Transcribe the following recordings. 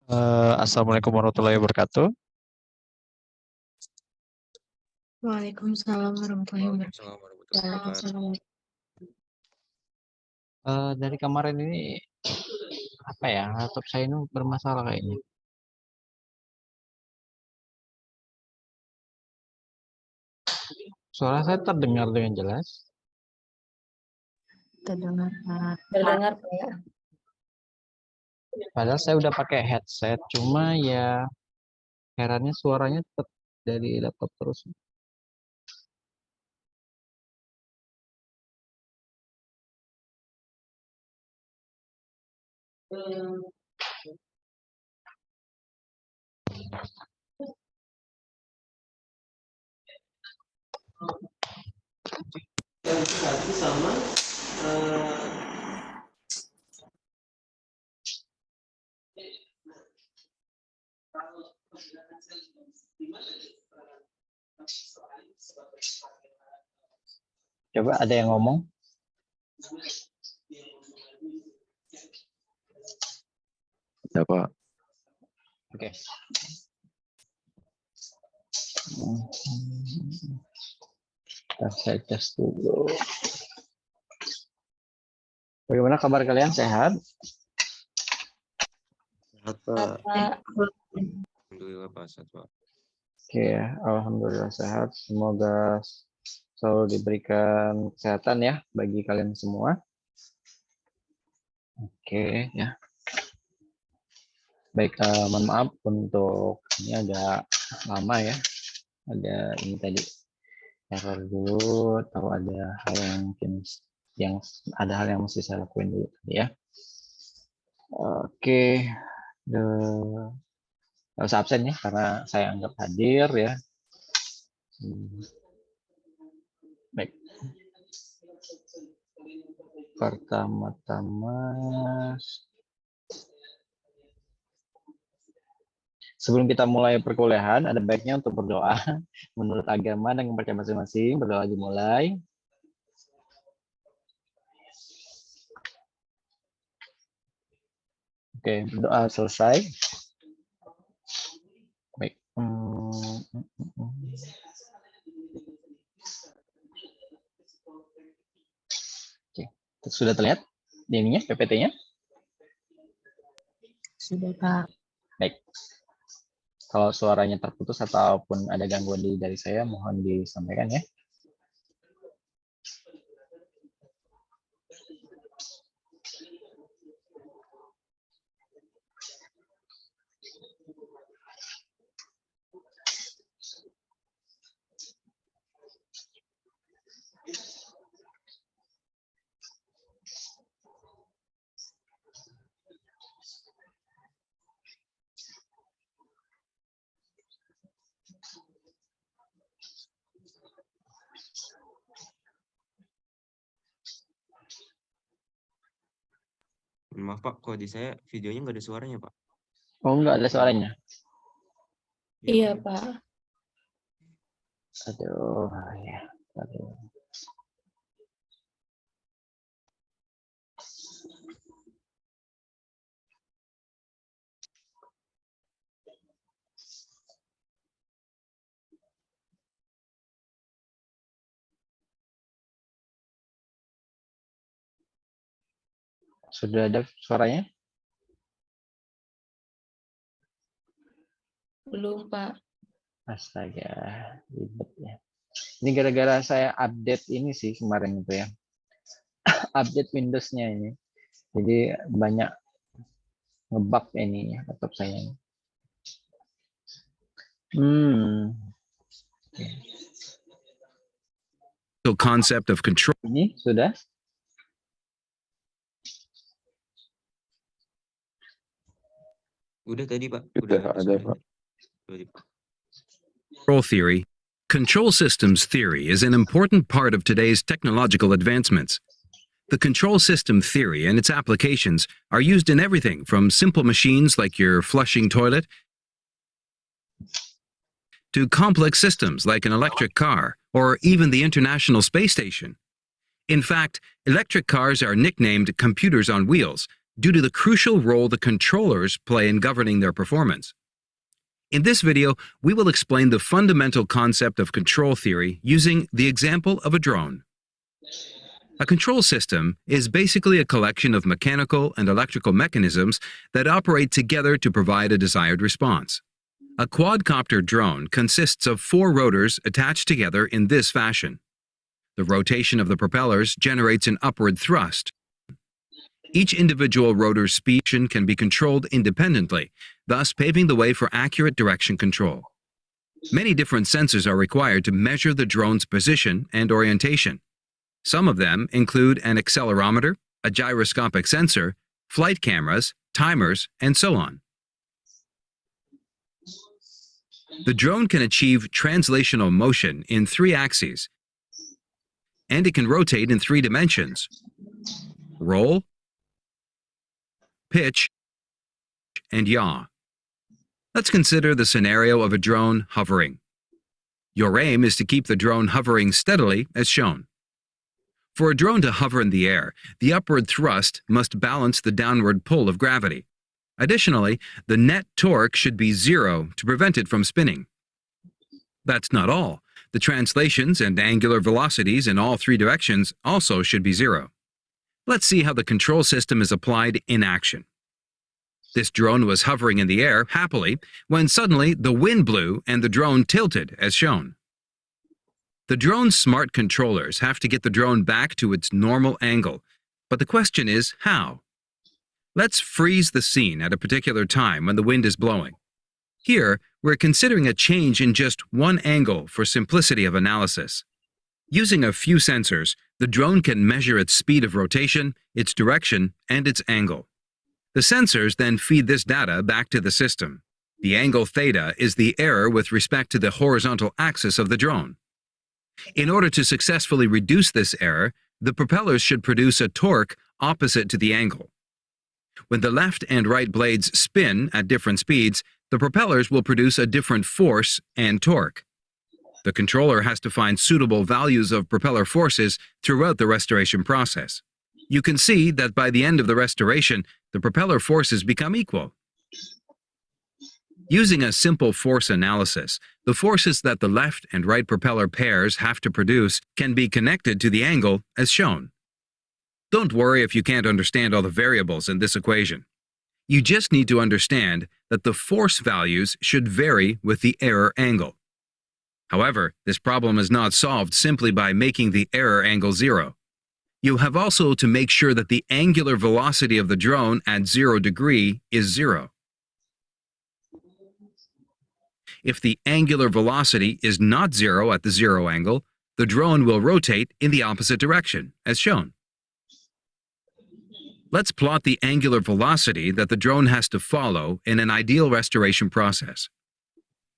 Assalamualaikum warahmatullahi wabarakatuh. Waalaikumsalam warahmatullahi Waalaikumsalam warahmatullahi wabarakatuh. wabarakatuh. Dari kemarin ini apa ya, laptop saya ini bermasalah kayaknya. Suara saya terdengar dengan jelas. Terdengar, Pak. Terdengar Pak ya. Padahal saya udah pakai headset, cuma ya herannya suaranya tetap dari laptop terus. Sama Coba ada yang ngomong? ya Pak. Oke. Saya tes dulu. Bagaimana kabar kalian? Sehat? Sehat Pak. Pak. Alhamdulillah Pak, sehat Pak. Oke ya, alhamdulillah sehat. Semoga selalu diberikan kesehatan ya bagi kalian semua. Oke ya. Baik, mohon maaf untuk ini agak lama ya. Ada ini tadi error dulu, atau ada hal yang mungkin ada hal yang mesti saya lakuin dulu tadi ya. Oke, nggak usah absen ya karena saya anggap hadir ya. Baik. Pertama-tama, sebelum kita mulai perkuliahan, ada baiknya untuk berdoa menurut agama dan kepercayaan masing-masing. Berdoa dimulai. Oke, berdoa selesai. Baik. Oke, sudah terlihat ininya PPT-nya? Sudah, Pak. Baik. Kalau suaranya terputus ataupun ada gangguan dari saya, mohon disampaikan ya. Maaf Pak, kok di saya videonya nggak ada suaranya Pak? Oh, nggak ada suaranya? Iya Pak. Aduh, ya. Aduh. Sudah ada suaranya? Belum Pak. Astaga, ribet ya. Ini gara-gara saya update ini sih kemarin itu ya. Update Windows-nya ini. Jadi banyak ngebug ini ya laptop saya ini. Concept of control. Ini sudah? Udah tadi Pak. Udah ada Pak. Control theory. Control systems theory is an important part of today's technological advancements. The control system theory and its applications are used in everything from simple machines like your flushing toilet to complex systems like an electric car or even the International Space Station. In fact, electric cars are nicknamed computers on wheels due to the crucial role the controllers play in governing their performance. In this video, we will explain the fundamental concept of control theory using the example of a drone. A control system is basically a collection of mechanical and electrical mechanisms that operate together to provide a desired response. A quadcopter drone consists of 4 rotors attached together in this fashion. The rotation of the propellers generates an upward thrust. Each individual rotor's speed can be controlled independently, thus paving the way for accurate direction control. Many different sensors are required to measure the drone's position and orientation. Some of them include an accelerometer, a gyroscopic sensor, flight cameras, timers, and so on. The drone can achieve translational motion in 3 axes, and it can rotate in 3 dimensions: roll, pitch, and yaw. Let's consider the scenario of a drone hovering. Your aim is to keep the drone hovering steadily as shown. For a drone to hover in the air, the upward thrust must balance the downward pull of gravity. Additionally, the net torque should be 0 to prevent it from spinning. That's not all. The translations and angular velocities in all 3 directions also should be 0. Let's see how the control system is applied in action. This drone was hovering in the air happily when suddenly the wind blew and the drone tilted as shown. The drone's smart controllers have to get the drone back to its normal angle, but the question is how? Let's freeze the scene at a particular time when the wind is blowing. Here, we're considering a change in just one angle for simplicity of analysis. Using a few sensors, the drone can measure its speed of rotation, its direction, and its angle. The sensors then feed this data back to the system. The angle theta is the error with respect to the horizontal axis of the drone. In order to successfully reduce this error, the propellers should produce a torque opposite to the angle. When the left and right blades spin at different speeds, the propellers will produce a different force and torque. The controller has to find suitable values of propeller forces throughout the restoration process. You can see that by the end of the restoration, the propeller forces become equal. Using a simple force analysis, the forces that the left and right propeller pairs have to produce can be connected to the angle as shown. Don't worry if you can't understand all the variables in this equation. You just need to understand that the force values should vary with the error angle. However, this problem is not solved simply by making the error angle 0. You have also to make sure that the angular velocity of the drone at 0 degree is 0. If the angular velocity is not 0 at the 0 angle, the drone will rotate in the opposite direction, as shown. Let's plot the angular velocity that the drone has to follow in an ideal restoration process.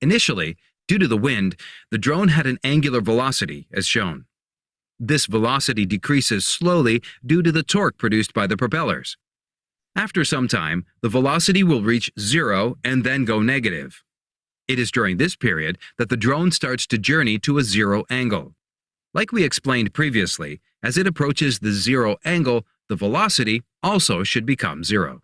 Initially, due to the wind, the drone had an angular velocity, as shown. This velocity decreases slowly due to the torque produced by the propellers. After some time, the velocity will reach 0 and then go negative. It is during this period that the drone starts to journey to a 0 angle. Like we explained previously, as it approaches the 0 angle, the velocity also should become 0.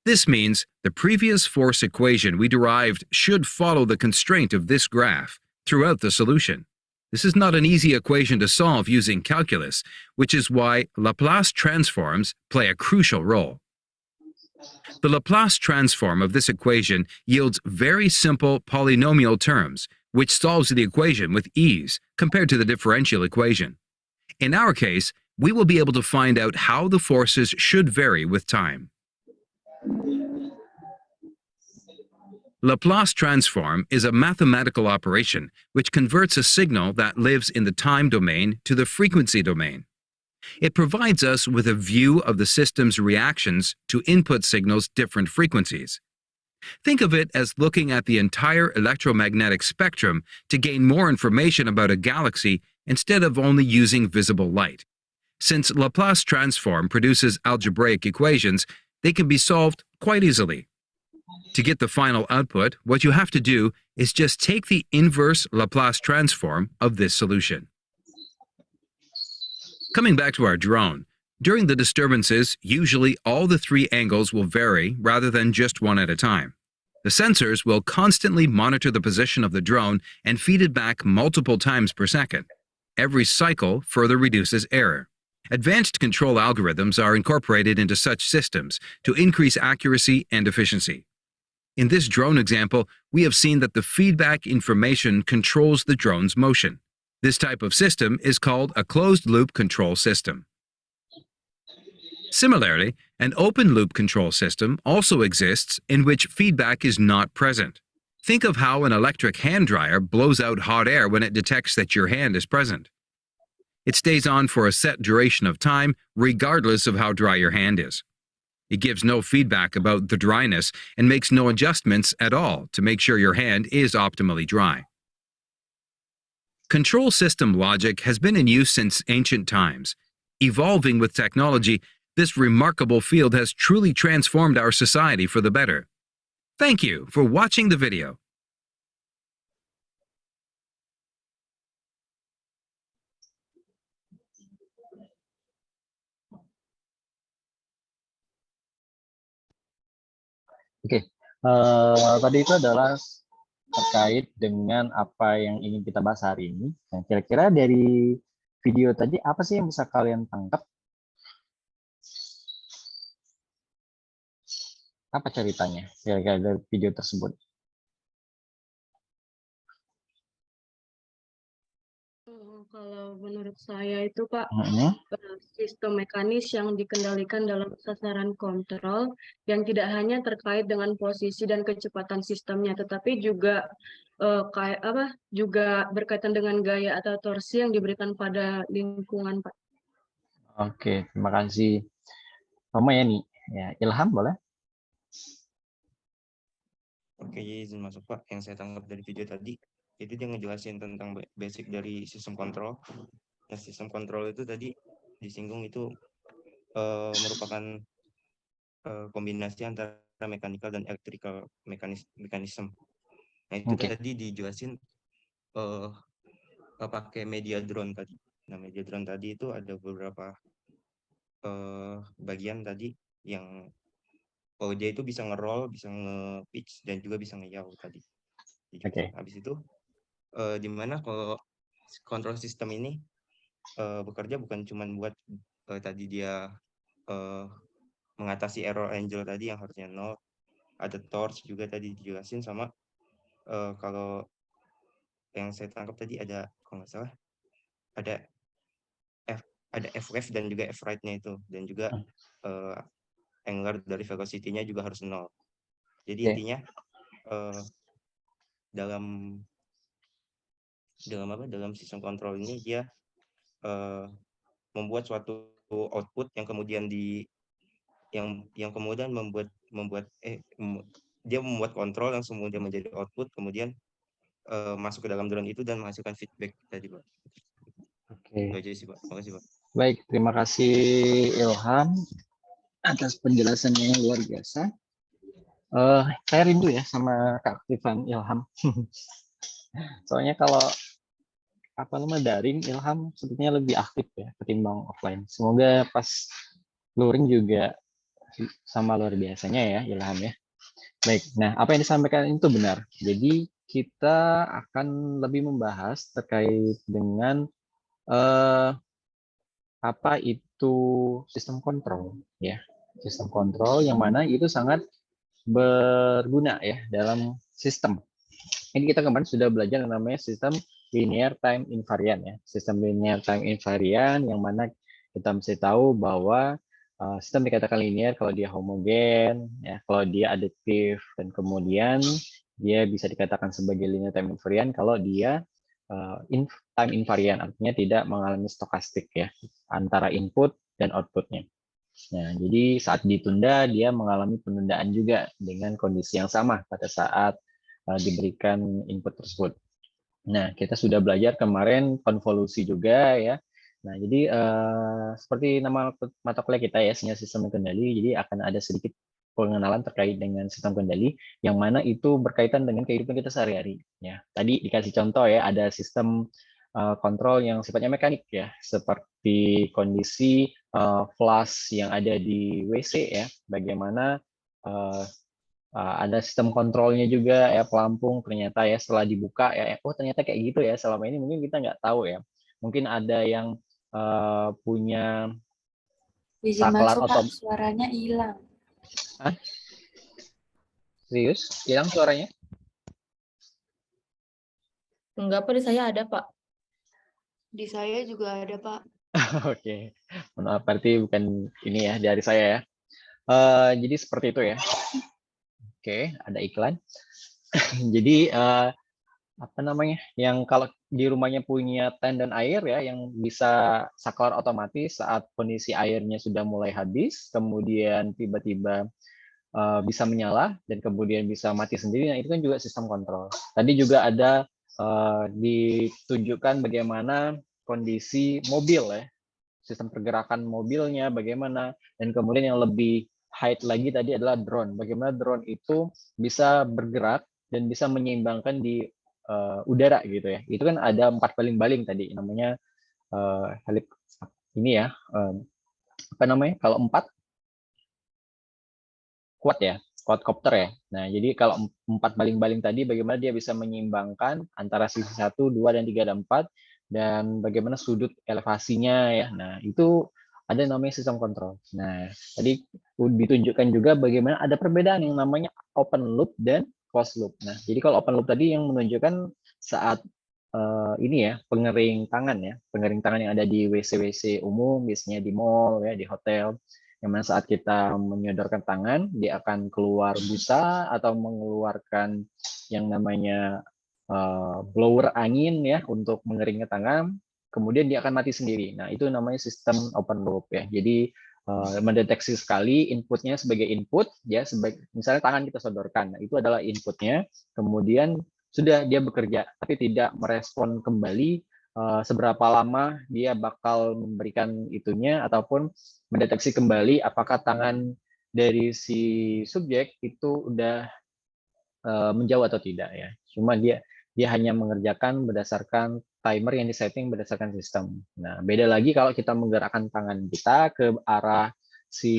This means the previous force equation we derived should follow the constraint of this graph throughout the solution. This is not an easy equation to solve using calculus, which is why Laplace transforms play a crucial role. The Laplace transform of this equation yields very simple polynomial terms, which solves the equation with ease compared to the differential equation. In our case, we will be able to find out how the forces should vary with time. Laplace transform is a mathematical operation which converts a signal that lives in the time domain to the frequency domain. It provides us with a view of the system's reactions to input signals' different frequencies. Think of it as looking at the entire electromagnetic spectrum to gain more information about a galaxy instead of only using visible light. Since Laplace transform produces algebraic equations, they can be solved quite easily. To get the final output, what you have to do is just take the inverse Laplace transform of this solution. Coming back to our drone, During the disturbances, usually all the three angles will vary rather than just one at a time. The sensors will constantly monitor the position of the drone and feed it back multiple times per second. Every cycle further reduces error. Advanced control algorithms are incorporated into such systems to increase accuracy and efficiency. In this drone example, we have seen that the feedback information controls the drone's motion. This type of system is called a closed-loop control system. Similarly, an open-loop control system also exists in which feedback is not present. Think of how an electric hand dryer blows out hot air when it detects that your hand is present. It stays on for a set duration of time, regardless of how dry your hand is. It gives no feedback about the dryness and makes no adjustments at all to make sure your hand is optimally dry. Control system logic has been in use since ancient times. Evolving with technology, this remarkable field has truly transformed our society for the better. Thank you for watching the video. Oke, tadi itu adalah terkait dengan apa yang ingin kita bahas hari ini. Nah, kira-kira dari video tadi apa sih yang bisa kalian tangkap? Apa ceritanya kira-kira dari video tersebut? Kalau menurut saya itu Pak, Mhm. sistem mekanis yang dikendalikan dalam sasaran kontrol yang tidak hanya terkait dengan posisi dan kecepatan sistemnya, tetapi juga juga berkaitan dengan gaya atau torsi yang diberikan pada lingkungan Pak. Oke, terima kasih. Mama ya nih, ya Ilham boleh? Oke, izin masuk Pak. Yang saya tangkap dari video tadi, itu dia ngejelasin tentang basic dari sistem kontrol. Nah, sistem kontrol itu tadi disinggung itu merupakan kombinasi antara mechanical dan electrical mechanism. Nah, itu Oke. tadi dijelasin pakai media drone tadi. Nah, media drone tadi itu ada beberapa bagian tadi yang dia itu bisa nge-roll, bisa nge-pitch, dan juga bisa nge-yaw tadi. Oke. Habis itu di mana kalau control system ini bekerja bukan cuma buat tadi dia mengatasi error angel tadi yang harusnya 0, ada torch juga tadi dijelasin sama kalau yang saya tangkap tadi ada, kalau nggak salah, ada F-wave dan juga F-right-nya itu, dan juga angular dari velocity-nya juga harus 0. Jadi intinya dalam sistem kontrol ini dia membuat suatu output yang kemudian dia membuat kontrol yang kemudian menjadi output, kemudian masuk ke dalam drone itu dan menghasilkan feedback tadi Pak. Oke. Itu aja sih Pak. Terima kasih Pak. Baik, terima kasih Ilham atas penjelasannya yang luar biasa. Saya rindu ya sama keaktifan Ilham. Soalnya kalau daring, Ilham sebetulnya lebih aktif ya ketimbang offline. Semoga pas luring juga sama luar biasanya ya Ilham ya. Baik, nah apa yang disampaikan itu benar. Jadi kita akan lebih membahas terkait dengan apa itu sistem kontrol ya. Sistem kontrol yang mana itu sangat berguna ya dalam sistem. Ini kita kemarin sudah belajar yang namanya sistem linear time invariant ya. Sistem linear time invariant yang mana kita mesti tahu bahwa sistem dikatakan linear kalau dia homogen, ya, kalau dia additif, dan kemudian dia bisa dikatakan sebagai linear time invariant kalau dia time invariant, artinya tidak mengalami stokastik ya antara input dan outputnya. Nah, jadi saat ditunda dia mengalami penundaan juga dengan kondisi yang sama pada saat diberikan input tersebut. Nah, kita sudah belajar kemarin konvolusi juga ya. Nah, jadi seperti nama mata kuliah kita ya, sistem kendali, jadi akan ada sedikit pengenalan terkait dengan sistem kendali yang mana itu berkaitan dengan kehidupan kita sehari-hari ya. Tadi dikasih contoh ya, ada sistem kontrol yang sifatnya mekanik ya, seperti kondisi flush yang ada di WC ya, bagaimana ada sistem kontrolnya juga ya, pelampung ternyata ya setelah dibuka ya, oh ternyata kayak gitu ya, selama ini mungkin kita nggak tahu ya, mungkin ada yang punya Izin saklar masuk, atau Pak. Suaranya hilang. serius hilang suaranya. Enggak, Pak, di saya ada, Pak. Di saya juga ada, Pak. Oke, maaf berarti bukan ini ya dari saya ya. Jadi seperti itu ya. Oke, ada iklan. Jadi apa namanya? Yang kalau di rumahnya punya tandon air ya, yang bisa saklar otomatis saat kondisi airnya sudah mulai habis, kemudian tiba-tiba bisa menyala dan kemudian bisa mati sendiri. Nah, itu kan juga sistem kontrol. Tadi juga ada ditunjukkan bagaimana kondisi mobil ya, sistem pergerakan mobilnya bagaimana, dan kemudian yang lebih high lagi tadi adalah drone. Bagaimana drone itu bisa bergerak dan bisa menyeimbangkan di udara gitu ya. Itu kan ada 4 baling-baling tadi namanya ini ya, apa namanya? Kalau 4 quad ya, quadcopter ya. Nah, jadi kalau 4 baling-baling tadi bagaimana dia bisa menyeimbangkan antara sisi 1, 2, dan 3, dan 4, dan bagaimana sudut elevasinya ya. Nah, itu ada namanya sistem kontrol. Nah, tadi ditunjukkan juga bagaimana ada perbedaan yang namanya open loop dan closed loop. Nah, jadi kalau open loop tadi yang menunjukkan saat ini ya, pengering tangan ya, pengering tangan yang ada di WC-WC umum, biasanya di mall ya, di hotel. Yang mana saat kita menyodorkan tangan, dia akan keluar busa atau mengeluarkan yang namanya blower angin ya untuk mengeringkan tangan, kemudian dia akan mati sendiri. Nah, itu namanya sistem open loop ya. Jadi mendeteksi sekali inputnya sebagai input ya, sebagai misalnya tangan kita sodorkan, nah, itu adalah inputnya, kemudian sudah dia bekerja tapi tidak merespon kembali seberapa lama dia bakal memberikan itunya ataupun mendeteksi kembali apakah tangan dari si subjek itu udah menjauh atau tidak ya. Cuma dia hanya mengerjakan berdasarkan timer yang disetting berdasarkan sistem. Nah, beda lagi kalau kita menggerakkan tangan kita ke arah si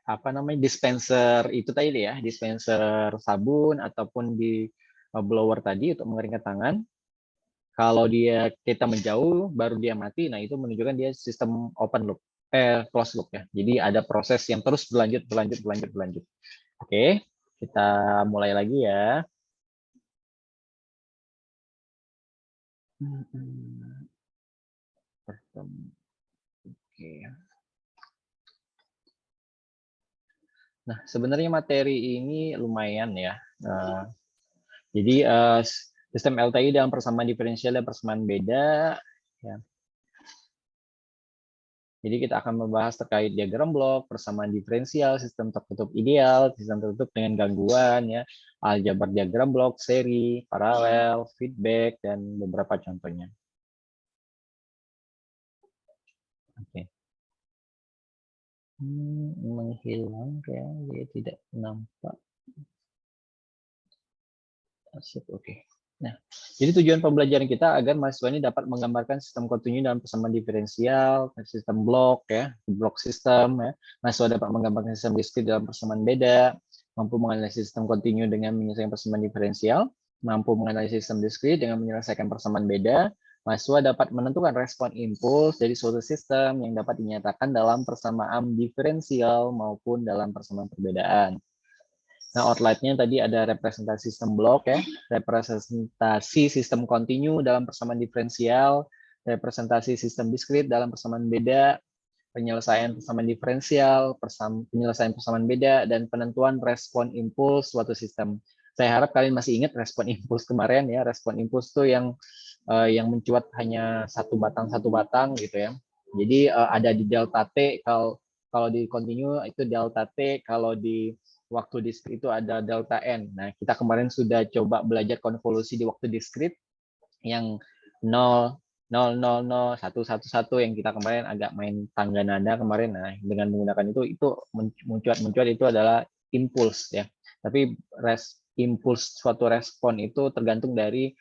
apa namanya dispenser itu tadi ya, dispenser sabun ataupun di blower tadi untuk mengeringkan tangan. Kalau kita menjauh baru dia mati, nah itu menunjukkan dia sistem open loop, closed loop ya. Jadi ada proses yang terus berlanjut. Oke, kita mulai lagi ya. Oke. Nah, sebenarnya materi ini lumayan ya. Jadi sistem LTI dalam persamaan diferensial dan persamaan beda. Ya. Jadi kita akan membahas terkait diagram blok, persamaan diferensial, sistem tertutup ideal, sistem tertutup dengan gangguan, ya, aljabar diagram blok, seri, paralel, feedback, dan beberapa contohnya. Oke. Menghilang ya, dia tidak nampak. Oke. Nah, jadi tujuan pembelajaran kita agar mahasiswa ini dapat menggambarkan sistem kontinu dalam persamaan diferensial, sistem blok ya, blok sistem ya. Mahasiswa dapat menggambarkan sistem diskrit dalam persamaan beda, mampu menganalisis sistem kontinu dengan menyelesaikan persamaan diferensial, mampu menganalisis sistem diskrit dengan menyelesaikan persamaan beda. Mahasiswa dapat menentukan respon impuls dari suatu sistem yang dapat dinyatakan dalam persamaan diferensial maupun dalam persamaan perbedaan. Nah, outline-nya tadi ada representasi sistem blok ya, representasi sistem kontinu dalam persamaan diferensial, representasi sistem diskrit dalam persamaan beda, penyelesaian persamaan diferensial, penyelesaian persamaan beda, dan penentuan respon impuls suatu sistem. Saya harap kalian masih ingat respon impuls kemarin ya, respon impuls itu yang mencuat hanya satu batang gitu ya. Jadi ada di delta T, kalau di kontinu itu delta T, kalau di waktu diskrit itu ada delta N. Nah, kita kemarin sudah coba belajar konvolusi di waktu diskrit yang 0, 0, 0, 0, 1, 1, 1 yang kita kemarin agak main tangga nada kemarin. Nah, dengan menggunakan itu mencuat itu adalah impuls ya. Tapi impuls suatu respon itu tergantung dari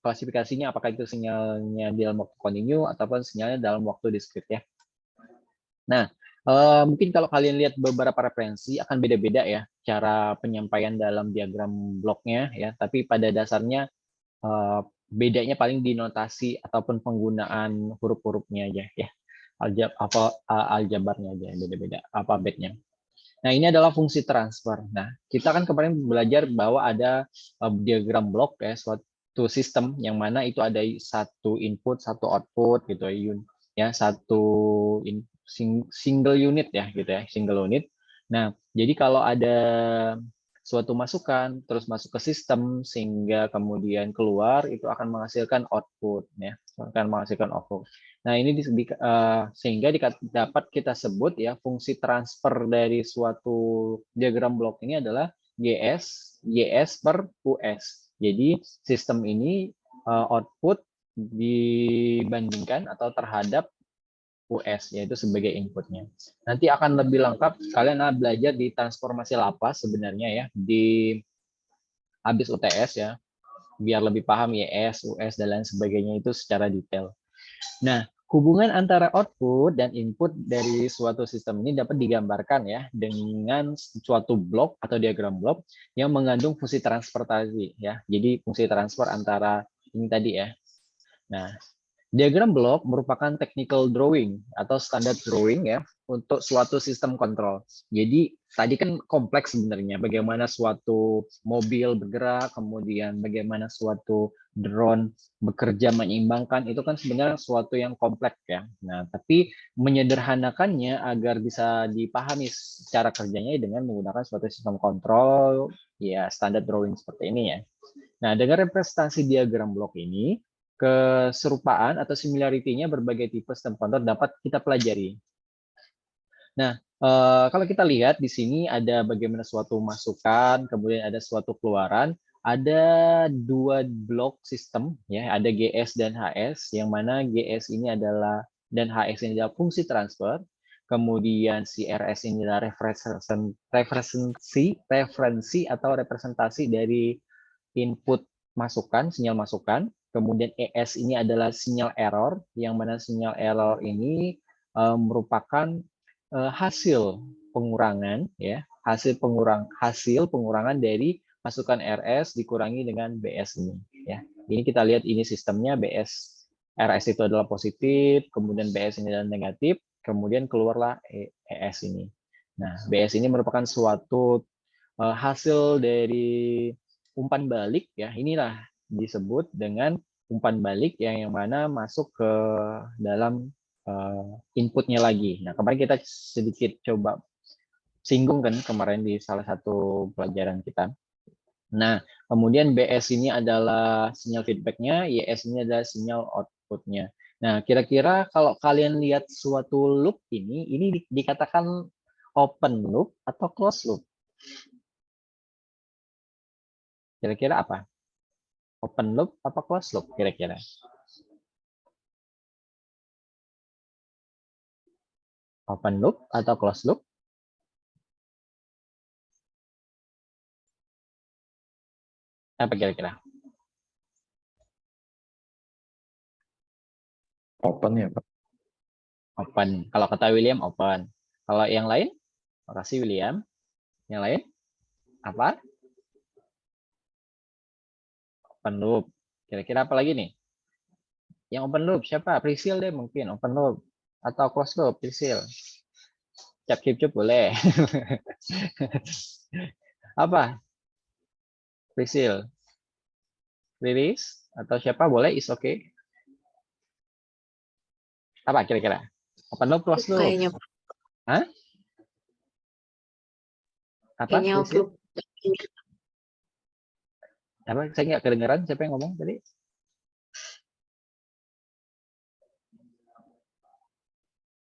klasifikasinya apakah itu sinyalnya dalam waktu kontinu ataupun sinyalnya dalam waktu discrete ya. Nah, mungkin kalau kalian lihat beberapa referensi akan beda-beda ya cara penyampaian dalam diagram bloknya ya, tapi pada dasarnya bedanya paling di notasi ataupun penggunaan huruf-hurufnya aja ya. Aljabarnya aja beda-beda alfabetnya. Nah, ini adalah fungsi transfer. Nah, kita kan kemarin belajar bahwa ada diagram blok ya, suatu sistem yang mana itu ada satu input, satu output gitu ya, satu single unit ya gitu ya, single unit. Nah, jadi kalau ada suatu masukan terus masuk ke sistem sehingga kemudian keluar itu akan menghasilkan output ya, akan menghasilkan output. Nah, ini sehingga dapat kita sebut ya fungsi transfer dari suatu diagram blok ini adalah YS per US. Jadi sistem ini output dibandingkan atau terhadap US, yaitu sebagai inputnya. Nanti akan lebih lengkap, kalian belajar di transformasi lapas sebenarnya ya, di habis UTS ya, biar lebih paham YS, US, dan lain sebagainya itu secara detail. Nah, hubungan antara output dan input dari suatu sistem ini dapat digambarkan ya dengan suatu blok atau diagram blok yang mengandung fungsi transfer tadi ya. Jadi fungsi transfer antara ini tadi ya. Nah, diagram blok merupakan technical drawing atau standar drawing ya untuk suatu sistem kontrol. Jadi tadi kan kompleks sebenarnya bagaimana suatu mobil bergerak, kemudian bagaimana suatu drone bekerja menyeimbangkan, itu kan sebenarnya suatu yang kompleks ya. Nah, tapi menyederhanakannya agar bisa dipahami secara kerjanya dengan menggunakan suatu sistem kontrol ya standar drawing seperti ini ya. Nah, dengan representasi diagram blok ini, keserupaan atau similarity-nya berbagai tipe sistem kontrol dapat kita pelajari. Nah, kalau kita lihat di sini ada bagaimana suatu masukan, kemudian ada suatu keluaran, ada dua blok sistem, ya, ada GS dan HS, yang mana GS ini adalah dan HS ini adalah fungsi transfer, kemudian si RS ini adalah referensi atau representasi dari input masukan, sinyal masukan. Kemudian ES ini adalah sinyal error, yang mana sinyal error ini merupakan hasil pengurangan ya, hasil pengurangan dari masukan RS dikurangi dengan BS ini ya. Ini kita lihat ini sistemnya BS RS itu adalah positif, kemudian BS ini adalah negatif, kemudian keluarlah ES ini. Nah, BS ini merupakan suatu hasil dari umpan balik ya, inilah disebut dengan umpan balik yang mana masuk ke dalam inputnya lagi. Nah, kemarin kita sedikit coba singgung kan kemarin di salah satu pelajaran kita. Nah, kemudian BS ini adalah sinyal feedbacknya, YS ini adalah sinyal outputnya. Nah, kira-kira kalau kalian lihat suatu loop ini dikatakan open loop atau closed loop? Kira-kira apa? Open loop apa closed loop kira-kira? Open loop atau closed loop? Apa kira-kira? Open ya, Pak. Open. Kalau kata William, open. Kalau yang lain? Makasih, William. Yang lain? Apa? Open loop. Kira-kira apa lagi nih? Yang open loop siapa? Priscil deh mungkin open loop. Atau closed loop, Priscil. Cap-cap boleh. Apa? Priscil. Riris? Atau siapa boleh, is okay. Apa kira-kira? Open loop, closed loop? Kayaknya Hah? Apa? kayaknya Priscil? outlook Apa? Saya nggak kedengeran siapa yang ngomong tadi?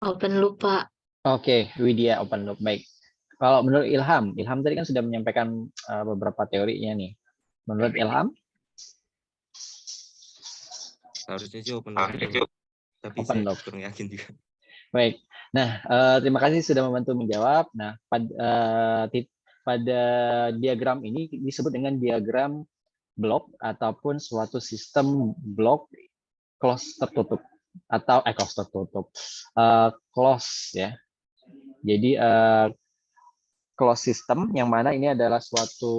open loop, Pak. Oke, Widya open loop. Baik. Kalau menurut Ilham tadi kan sudah menyampaikan beberapa teorinya nih. Menurut Ilham? Harusnya sih open loop. Tapi Open saya loop. kurang yakin juga. Baik. Nah, terima kasih sudah membantu menjawab. Nah, pada diagram ini disebut dengan diagram blok ataupun suatu sistem blok close tertutup atau close tertutup, close ya. Jadi close system yang mana ini adalah suatu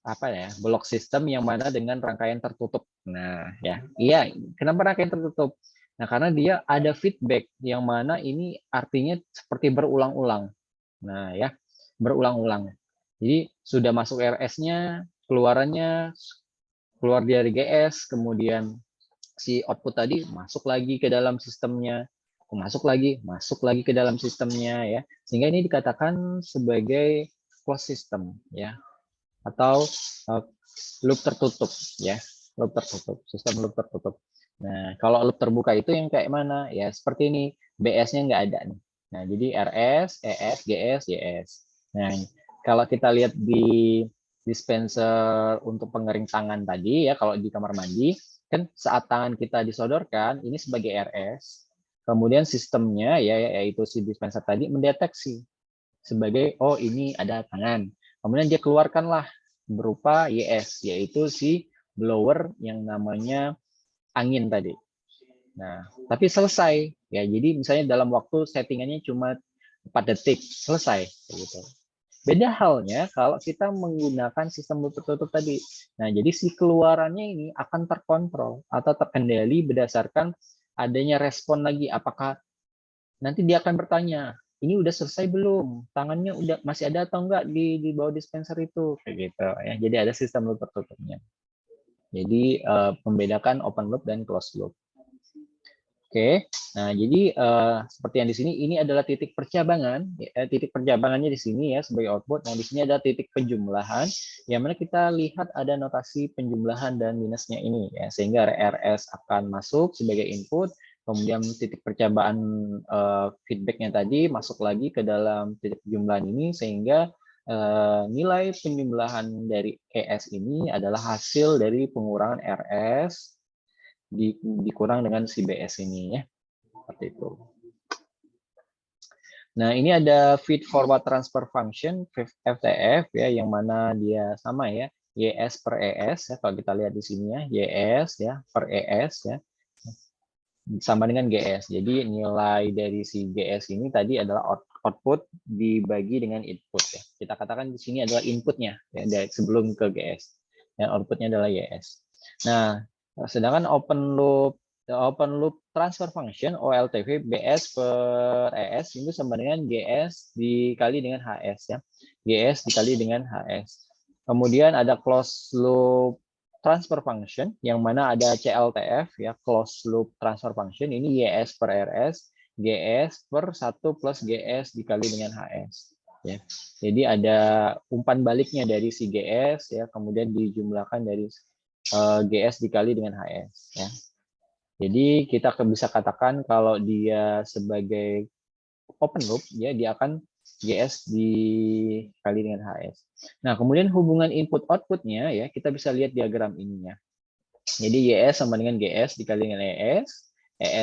apa ya, blok sistem yang mana dengan rangkaian tertutup. Nah, ya. Iya, kenapa rangkaian tertutup? Nah, karena dia ada feedback yang mana ini artinya seperti berulang-ulang. Nah, ya, berulang-ulang. Jadi sudah masuk RS-nya, keluarannya keluar dari GS, kemudian si output tadi masuk lagi ke dalam sistemnya, masuk lagi ke dalam sistemnya ya. Sehingga ini dikatakan sebagai closed system ya, atau loop tertutup ya, loop tertutup, sistem loop tertutup. Nah, kalau loop terbuka itu yang kayak mana? Ya seperti ini, BS-nya nggak ada nih. Nah, jadi RS, ES, GS, YS. Nah, kalau kita lihat di dispenser untuk pengering tangan tadi ya, kalau di kamar mandi kan saat tangan kita disodorkan ini sebagai RS, kemudian sistemnya ya yaitu si dispenser tadi mendeteksi sebagai oh ini ada tangan, kemudian dia keluarkanlah berupa YS yaitu si blower yang namanya angin tadi. Nah, tapi selesai ya. Jadi misalnya dalam waktu settingannya cuma 4 detik selesai gitu. Beda halnya kalau kita menggunakan sistem loop tertutup tadi. Nah, jadi si keluarannya ini akan terkontrol atau terkendali berdasarkan adanya respon lagi. Apakah nanti dia akan bertanya, ini udah selesai belum? Tangannya udah masih ada atau enggak di bawah dispenser itu? Kayak gitu ya. Jadi ada sistem loop tertutupnya. Jadi membedakan open loop dan closed loop. Oke, nah jadi seperti yang di sini ini adalah titik percabangan, titik percabangannya di sini ya sebagai output. Nah di sini ada titik penjumlahan, yang mana kita lihat ada notasi penjumlahan dan minusnya ini ya, sehingga RS akan masuk sebagai input, kemudian titik percobaan feedbacknya tadi masuk lagi ke dalam titik penjumlahan ini, sehingga nilai penjumlahan dari ES ini adalah hasil dari pengurangan RS dikurang dengan si BS ini ya, seperti itu. Nah ini ada feed forward transfer function FTF ya, yang mana dia sama ya, YS per ES ya, kalau kita lihat di sini ya, YS ya per ES ya sama dengan GS. Jadi nilai dari si GS ini tadi adalah output dibagi dengan input ya. Kita katakan di sini adalah inputnya ya, dari sebelum ke GS. Dan outputnya adalah YS. Nah, sedangkan open loop transfer function OLTP BS per ES itu sama dengan GS dikali dengan HS ya. GS dikali dengan HS. Kemudian ada closed loop transfer function yang mana ada CLTF ya, closed loop transfer function ini YS per RS, GS per 1 plus GS dikali dengan HS ya. Jadi ada umpan baliknya dari si GS ya, kemudian dijumlahkan dari GS dikali dengan HS ya. Jadi kita bisa katakan kalau dia sebagai open loop ya, dia akan GS dikali dengan HS. Nah, kemudian hubungan input outputnya ya, kita bisa lihat diagram ininya. Jadi YS sama dengan GS dikali dengan ES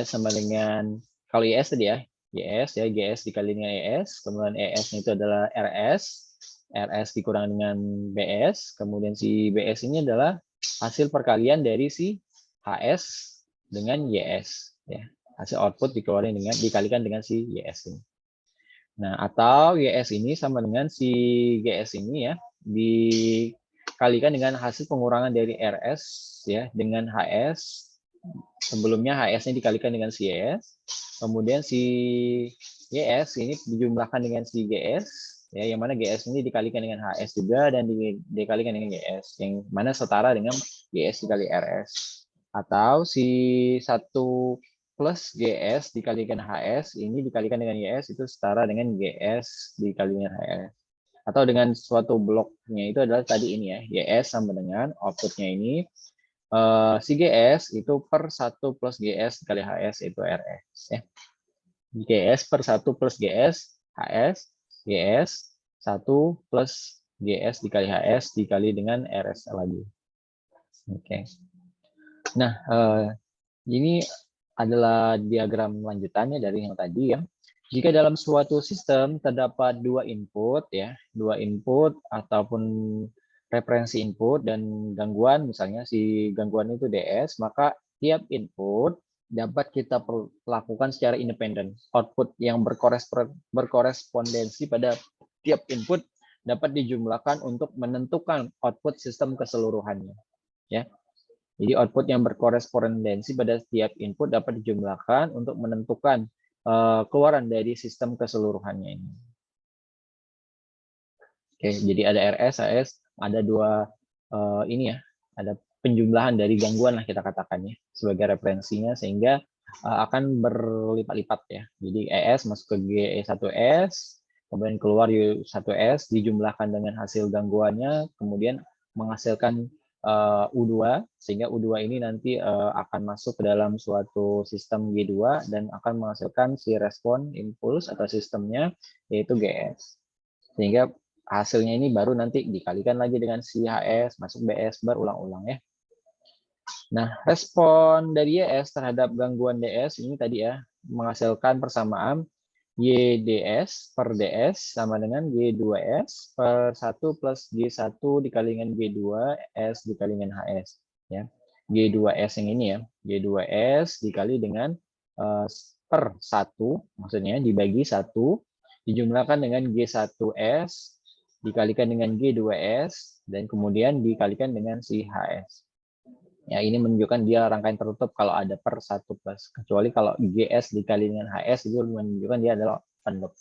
sama dengan, kalau YS tadi ya, YS ya, GS dikali dengan ES, kemudian ES itu adalah RS dikurang dengan BS, kemudian si BS ini adalah hasil perkalian dari si HS dengan YS ya. Hasil output dikalikan dengan si YS ini. Nah, atau YS ini sama dengan si GS ini ya, dikalikan dengan hasil pengurangan dari RS ya dengan HS. Sebelumnya HS-nya dikalikan dengan si YS. Kemudian si YS ini dijumlahkan dengan si GS ya, yang mana GS ini dikalikan dengan HS juga dan dikalikan dengan YS, yang mana setara dengan GS dikali RS. Atau si 1 plus GS dikalikan HS ini dikalikan dengan YS itu setara dengan GS dikali dengan HS. Atau dengan suatu bloknya itu adalah tadi ini ya, YS sama dengan outputnya ini si GS itu per 1 plus GS dikali HS itu RS ya. GS per 1 plus GS HS, GS 1 plus GS dikali HS dikali dengan RS lagi. Oke. Nah, ini adalah diagram lanjutannya dari yang tadi ya. Jika dalam suatu sistem terdapat dua input ya, dua input ataupun referensi input dan gangguan, misalnya si gangguan itu DS, maka tiap input dapat kita lakukan secara independen. Output yang berkorespondensi pada tiap input dapat dijumlahkan untuk menentukan output sistem keseluruhannya. Ya, jadi output yang berkorespondensi pada setiap input dapat dijumlahkan untuk menentukan keluaran dari sistem keseluruhannya ini. Oke, jadi ada RS, AS, ada dua ini ya, ada penjumlahan dari gangguan lah kita katakan ya sebagai referensinya, sehingga akan berlipat-lipat ya. Jadi ES masuk ke GE1S, kemudian keluar U1S, dijumlahkan dengan hasil gangguannya, kemudian menghasilkan U2, sehingga U2 ini nanti akan masuk ke dalam suatu sistem G2 dan akan menghasilkan si respon impuls atau sistemnya, yaitu GS. Sehingga hasilnya ini baru nanti dikalikan lagi dengan si HS, masuk BS, berulang-ulang ya. Nah, respon dari YS terhadap gangguan DS ini tadi ya, menghasilkan persamaan YDS per DS sama dengan G2S per 1 plus G1 dikali dengan G2S dikali dengan HS. Ya. G2S yang ini ya, G2S dikali dengan per 1, maksudnya dibagi 1, dijumlahkan dengan G1S, dikalikan dengan G2S, dan kemudian dikalikan dengan si HS. Ya, ini menunjukkan dia rangkaian tertutup kalau ada per 1 plus. Kecuali kalau GS dikali dengan HS, itu menunjukkan dia adalah open loop.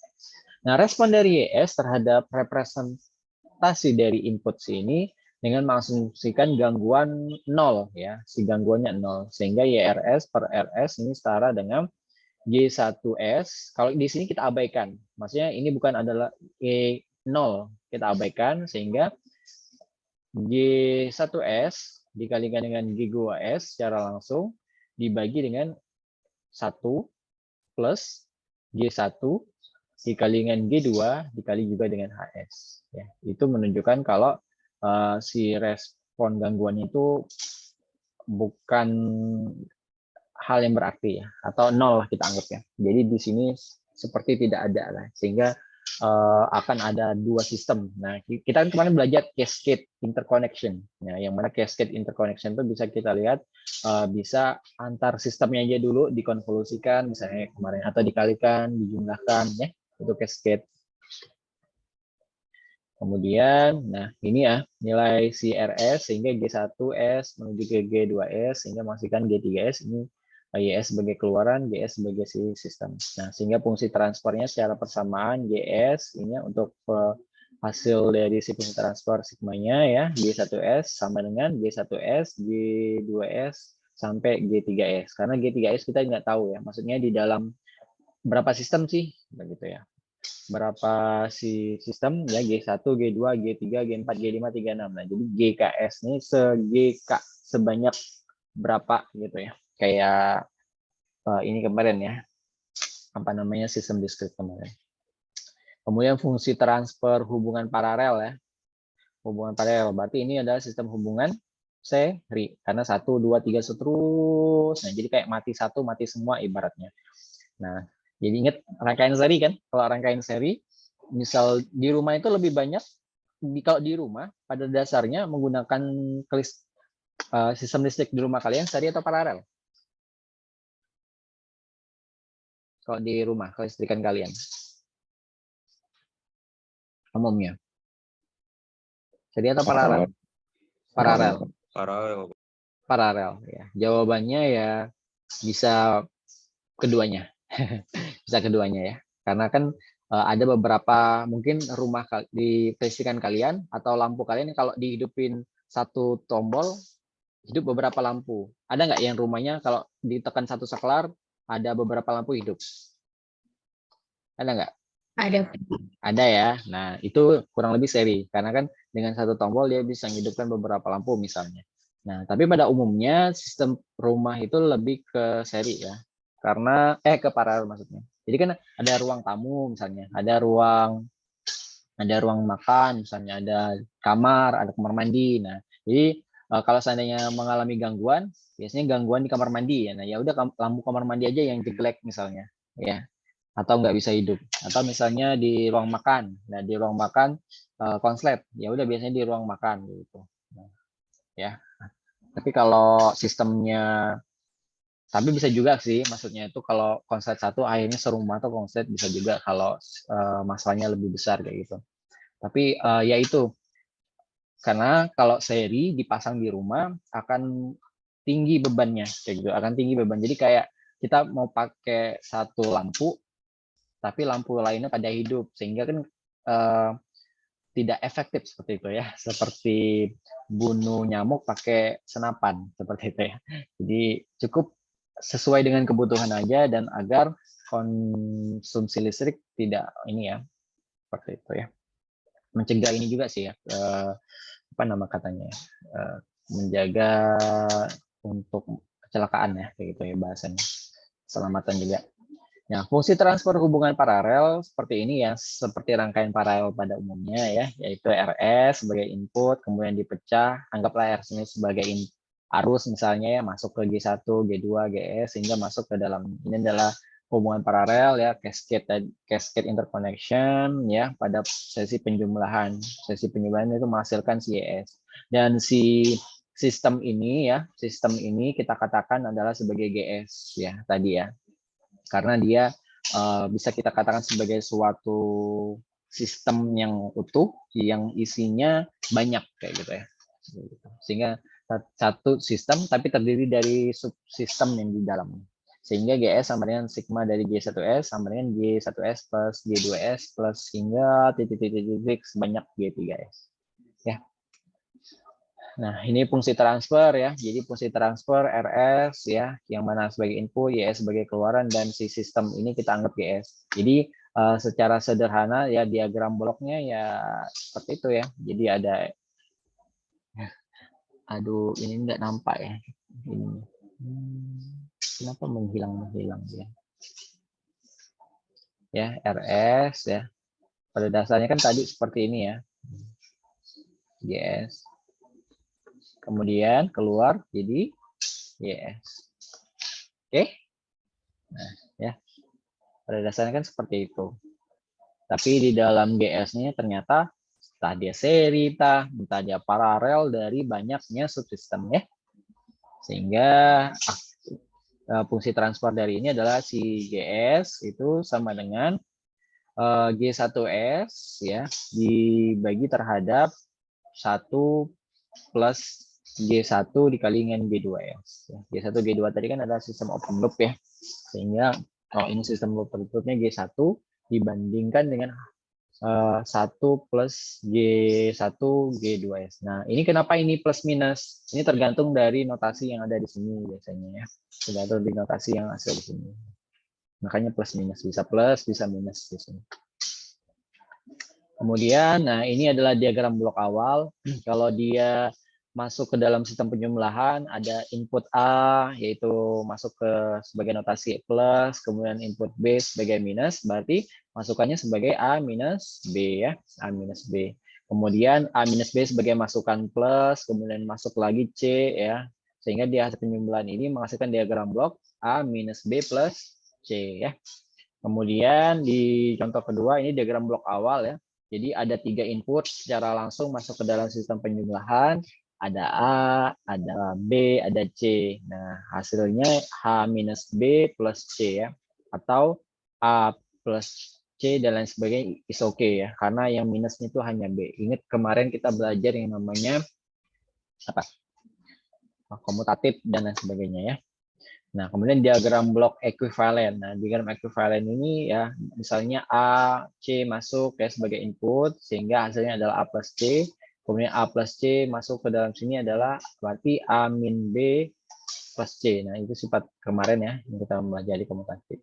Nah, respon dari YS terhadap representasi dari input ini dengan mengasumsikan gangguan 0. Ya, si gangguannya 0. Sehingga YRS per RS ini setara dengan G1S. Kalau di sini kita abaikan. Maksudnya ini bukan adalah E0. Kita abaikan, sehingga G1S dikalikan dengan G2S secara langsung dibagi dengan 1 plus G1 dikali dengan G2 dikali juga dengan HS. Ya, itu menunjukkan kalau si respon gangguan itu bukan hal yang berarti ya, atau 0 lah kita anggap ya. Jadi di sini seperti tidak ada lah, sehingga akan ada dua sistem. Nah, kita kan kemarin belajar cascade interconnection. Nah, yang mana cascade interconnection itu bisa kita lihat bisa antar sistemnya aja dulu dikonvolusikan misalnya kemarin, atau dikalikan, dijumlahkan ya, itu cascade. Kemudian, nah ini ya nilai si RS sehingga G1S menuju ke G2S sehingga menghasilkan G3S, ini YS sebagai keluaran, GS sebagai si sistem. Nah, sehingga fungsi transfernya secara persamaan GS ini untuk hasil dari si fungsi transfer sigmanya ya, G1S sama dengan G1S, G2S sampai G3S. Karena G3S kita nggak tahu ya, maksudnya di dalam berapa sistem sih begitu ya. Berapa si sistem ya, G1, G2, G3, G4, G5, 36. Nah, jadi GKS ini se-GK sebanyak berapa gitu ya. Kayak ini kemarin ya, apa namanya, sistem diskrit kemarin. Kemudian fungsi transfer hubungan paralel ya. Hubungan paralel berarti ini adalah sistem hubungan seri karena 1, 2, 3 seterus. Nah, jadi kayak mati satu mati semua ibaratnya. Nah, jadi ingat rangkaian seri kan? Kalau rangkaian seri, misal di rumah itu lebih banyak, kalau di rumah pada dasarnya menggunakan sistem listrik di rumah kalian seri atau paralel? Kalau di rumah, kelistrikan kalian umumnya seri atau paralel? Paralel. Paralel ya. Jawabannya ya bisa keduanya. Bisa keduanya ya. Karena kan ada beberapa mungkin rumah di kelistrikan kalian atau lampu kalian kalau dihidupin satu tombol hidup beberapa lampu. Ada nggak yang rumahnya kalau ditekan satu saklar ada beberapa lampu hidup? Ada nggak? Ada. Ada ya. Nah, itu kurang lebih seri. Karena kan dengan satu tombol dia bisa menghidupkan beberapa lampu misalnya. Nah, tapi pada umumnya sistem rumah itu lebih ke seri ya. Karena ke paralel maksudnya. Jadi kan ada ruang tamu misalnya, ada ruang makan misalnya, ada kamar mandi. Nah, jadi kalau seandainya mengalami gangguan, biasanya gangguan di kamar mandi ya. Nah, ya udah lampu kamar mandi aja yang jelek misalnya, ya. Atau nggak bisa hidup. Atau misalnya di ruang makan. Nah, di ruang makan konslet, ya udah biasanya di ruang makan gitu. Nah, ya. Tapi kalau sistemnya, tapi bisa juga sih, maksudnya itu kalau konslet satu akhirnya serumah atau konslet bisa juga kalau masalahnya lebih besar kayak gitu. Tapi ya itu, karena kalau seri dipasang di rumah akan tinggi bebannya kayak gitu, akan tinggi beban. Jadi kayak kita mau pakai satu lampu, tapi lampu lainnya pada hidup, sehingga kan tidak efektif seperti itu ya, seperti bunuh nyamuk pakai senapan seperti itu ya. Jadi cukup sesuai dengan kebutuhan aja dan agar konsumsi listrik tidak ini ya, seperti itu ya. Mencegah ini juga sih ya, apa nama katanya, menjaga untuk kecelakaan ya, kayak gitu ya bahasanya, keselamatan juga. Nah, fungsi transfer hubungan paralel seperti ini ya, seperti rangkaian paralel pada umumnya ya, yaitu RS sebagai input, kemudian dipecah, anggaplah RS ini sebagai arus misalnya ya, masuk ke G1, G2, GS, sehingga masuk ke dalam, ini adalah hubungan paralel ya, cascade interconnection ya, pada sesi penjumlahan. Sesi penjumlahan itu menghasilkan CES. Dan si sistem ini ya, sistem ini kita katakan adalah sebagai GS ya, tadi ya. Karena dia bisa kita katakan sebagai suatu sistem yang utuh yang isinya banyak kayak gitu ya, sehingga satu sistem tapi terdiri dari subsistem yang di dalamnya, sehingga GS sama dengan sigma dari G1S sama dengan G1S plus G2S plus hingga titik-titik sebanyak G3S ya. Nah, ini fungsi transfer ya. Jadi fungsi transfer RS ya, yang mana sebagai input, YS sebagai keluaran, dan si sistem ini kita anggap GS. Jadi secara sederhana ya diagram bloknya ya seperti itu ya. Jadi ada, aduh ini nggak nampak ya. Ini. Kenapa menghilang ya? Ya, RS ya. Pada dasarnya kan tadi seperti ini ya. GS. Kemudian keluar jadi YS. Oke. Nah, ya. Pada dasarnya kan seperti itu. Tapi di dalam GS-nya ternyata entah dia seri, entah dia paralel dari banyaknya subsistem ya. Sehingga fungsi transfer dari ini adalah si GS itu sama dengan G1S ya dibagi terhadap 1 plus G1 dikali dengan G2S. G1, G2 tadi kan adalah sistem open loop ya. Sehingga ini sistem open loopnya G1 dibandingkan dengan 1 plus G1, G2S. Nah, ini kenapa ini plus minus? Ini tergantung dari notasi yang ada di sini biasanya ya. Tergantung di notasi yang asal di sini. Makanya plus minus, bisa plus, bisa minus di sini. Kemudian, nah ini adalah diagram blok awal. Kalau dia masuk ke dalam sistem penjumlahan, ada input A, yaitu masuk ke sebagai notasi plus, kemudian input B sebagai minus, berarti masukannya sebagai A minus B ya, A minus B. Kemudian A minus B sebagai masukan plus, kemudian masuk lagi C ya, sehingga di hasil penjumlahan ini menghasilkan diagram blok A minus B plus C ya. Kemudian di contoh kedua ini diagram blok awal ya. Jadi ada 3 input secara langsung masuk ke dalam sistem penjumlahan, ada A, ada B, ada C. Nah, hasilnya H minus B plus C ya, atau A plus C dan lain sebagainya is okay ya, karena yang minusnya itu hanya B. Ingat kemarin kita belajar yang namanya apa? Komutatif dan lain sebagainya ya. Nah, kemudian diagram blok ekuivalen. Nah, diagram ekuivalen ini ya, misalnya A, C masuk ya sebagai input, sehingga hasilnya adalah A plus C. Kemudian A plus C masuk ke dalam sini adalah berarti A min B plus C. Nah, itu sifat kemarin ya, yang kita pelajari komutatif.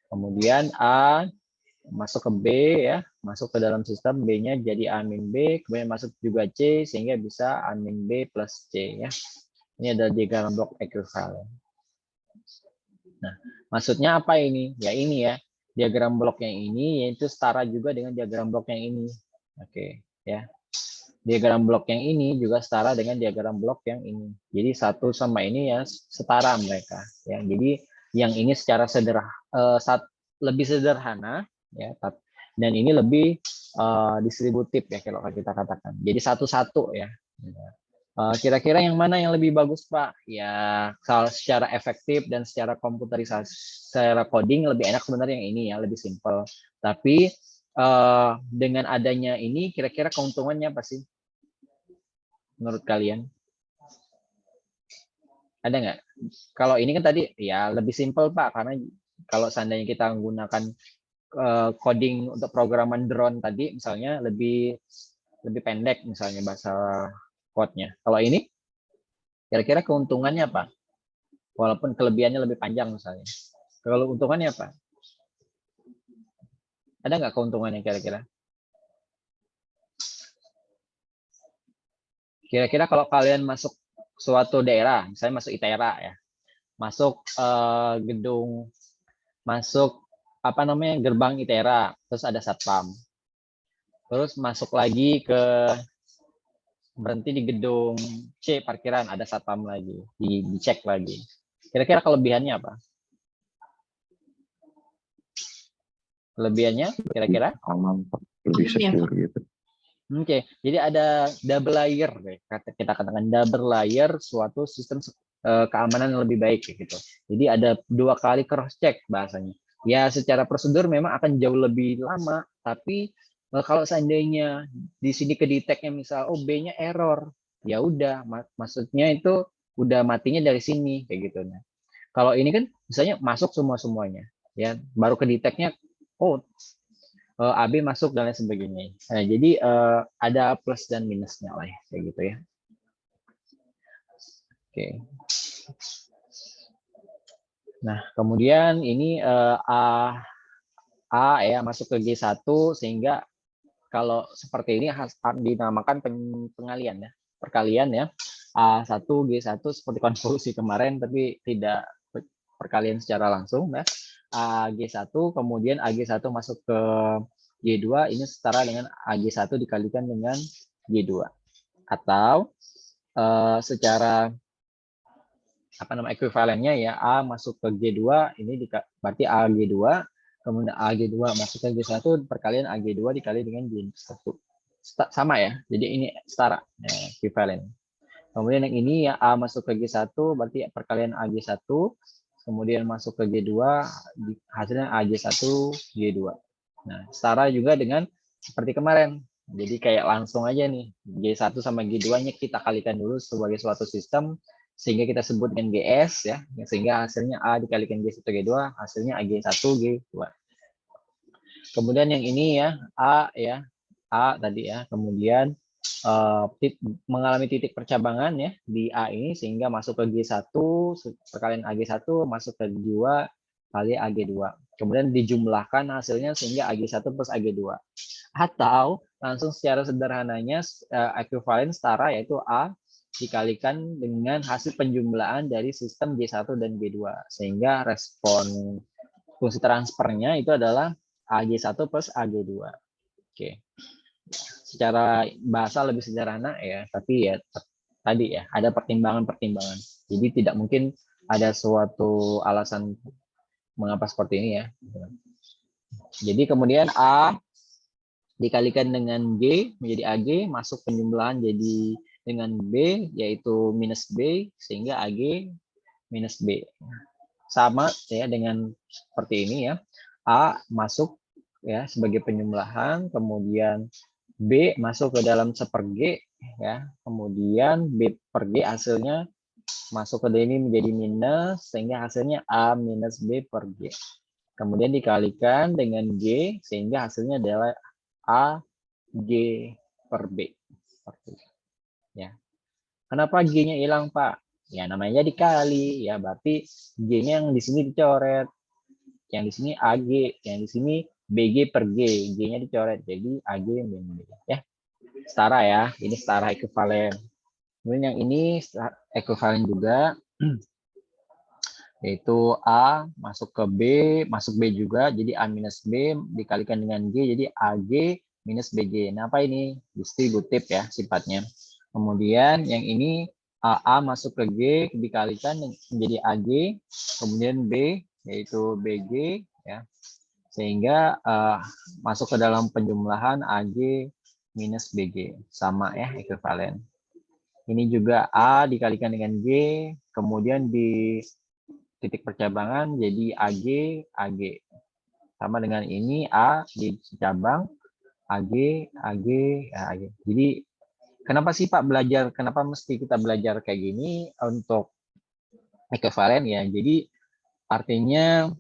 Kemudian A masuk ke B ya, masuk ke dalam sistem, B-nya jadi A min B, kemudian masuk juga C, sehingga bisa A min B plus C ya. Ini adalah diagram blok ekuivalen. Nah, maksudnya apa ini? Ya ini ya, diagram blok yang ini yaitu setara juga dengan diagram blok yang ini. Oke, ya. Diagram blok yang ini juga setara dengan diagram blok yang ini. Jadi satu sama ini ya setara mereka. Ya, jadi yang ini secara lebih sederhana, ya. Dan ini lebih distributif ya kalau kita katakan. Jadi satu-satu ya. Kira-kira yang mana yang lebih bagus Pak? Ya secara efektif dan secara komputerisasi, secara coding lebih enak sebenarnya yang ini ya, lebih simple. Tapi dengan adanya ini kira-kira keuntungannya apa sih? Menurut kalian? Ada nggak? Kalau ini kan tadi ya lebih simple Pak, karena kalau seandainya kita menggunakan coding untuk programan drone tadi misalnya lebih pendek misalnya bahasa code-nya. Kalau ini kira-kira keuntungannya apa? Walaupun kelebihannya lebih panjang misalnya. Kalau keuntungannya apa? Ada nggak keuntungannya kira-kira? Kira-kira kalau kalian masuk suatu daerah, misalnya masuk ITERA ya, masuk gedung, masuk apa namanya gerbang ITERA, terus ada satpam, terus masuk lagi ke berhenti di gedung C parkiran, ada satpam lagi, dicek lagi. Kira-kira kelebihannya apa? Kelebihannya kira-kira? Aman, Pak. Lebih secure gitu. Oke, jadi ada double layer, kita katakan double layer suatu sistem keamanan yang lebih baik gitu. Jadi ada 2 kali cross check bahasanya. Ya secara prosedur memang akan jauh lebih lama, tapi kalau seandainya di sini kedeteknya misal oh B-nya error, ya udah maksudnya itu udah matinya dari sini kayak gitu. Nah, kalau ini kan misalnya masuk semuanya, ya baru kedeteknya oh AB masuk dan lain sebagainya. Nah, jadi ada plus dan minusnya lah ya, kayak gitu ya. Oke. Nah, kemudian ini A ya masuk ke G1 sehingga kalau seperti ini dinamakan pengalian ya, perkalian ya. A1 G1 seperti konvolusi kemarin tapi tidak perkalian secara langsung ya. AG1 kemudian AG1 masuk ke G2 ini setara dengan AG1 dikalikan dengan G2 atau secara apa nama ekuivalennya ya A masuk ke G2 ini berarti AG2 kemudian AG2 masuk ke G1 perkalian AG2 dikali dengan G1 sama ya, jadi ini setara ya, ekuivalen. Kemudian yang ini ya A masuk ke G1 berarti perkalian AG1 kemudian masuk ke G2 hasilnya AG1 G2. Nah setara juga dengan seperti kemarin, jadi kayak langsung aja nih G1 sama G2 nya kita kalikan dulu sebagai suatu sistem sehingga kita sebut dengan GS ya, sehingga hasilnya A dikalikan G1 G2 hasilnya AG1 G2. Kemudian yang ini ya A ya A tadi ya, kemudian mengalami titik percabangan ya di A ini sehingga masuk ke G1 perkalian AG1 masuk ke 2 kali AG2. Kemudian dijumlahkan hasilnya sehingga AG1 plus AG2. Atau langsung secara sederhananya ekuivalen setara yaitu A dikalikan dengan hasil penjumlahan dari sistem G1 dan G2 sehingga respon fungsi transfernya itu adalah AG1 plus AG2. Oke. Secara bahasa lebih sederhana ya, tapi ya tadi ya ada pertimbangan-pertimbangan. Jadi tidak mungkin ada suatu alasan mengapa seperti ini ya. Jadi kemudian A dikalikan dengan G menjadi AG, masuk penjumlahan jadi dengan B yaitu minus B sehingga AG minus B. Sama ya dengan seperti ini ya. A masuk ya sebagai penjumlahan, kemudian B masuk ke dalam 1/G ya, kemudian B per G hasilnya masuk ke ini menjadi minus sehingga hasilnya A minus B per G. Kemudian dikalikan dengan G sehingga hasilnya adalah A G per B. Ya. Kenapa G-nya hilang, Pak? Ya namanya dikali ya, berarti G-nya yang di sini dicoret. Yang di sini AG, yang di sini BG per G, G-nya dicoret jadi AG min B ya. Setara ya, ini setara ekuivalen. Kemudian yang ini ekuivalen juga yaitu A masuk ke B, masuk B juga jadi A minus B dikalikan dengan G jadi AG minus BG. Nah, apa ini? Distributif ya sifatnya. Kemudian yang ini AA masuk ke G dikalikan menjadi AG, kemudian B yaitu BG ya. sehingga masuk ke dalam penjumlahan AG minus BG, sama ya, ekuivalen. Ini juga A dikalikan dengan G, kemudian di titik percabangan jadi AG, AG. Sama dengan ini A di cabang, AG, AG, AG. Jadi kenapa sih Pak kenapa mesti kita belajar kayak gini untuk ekuivalen ya? Jadi artinya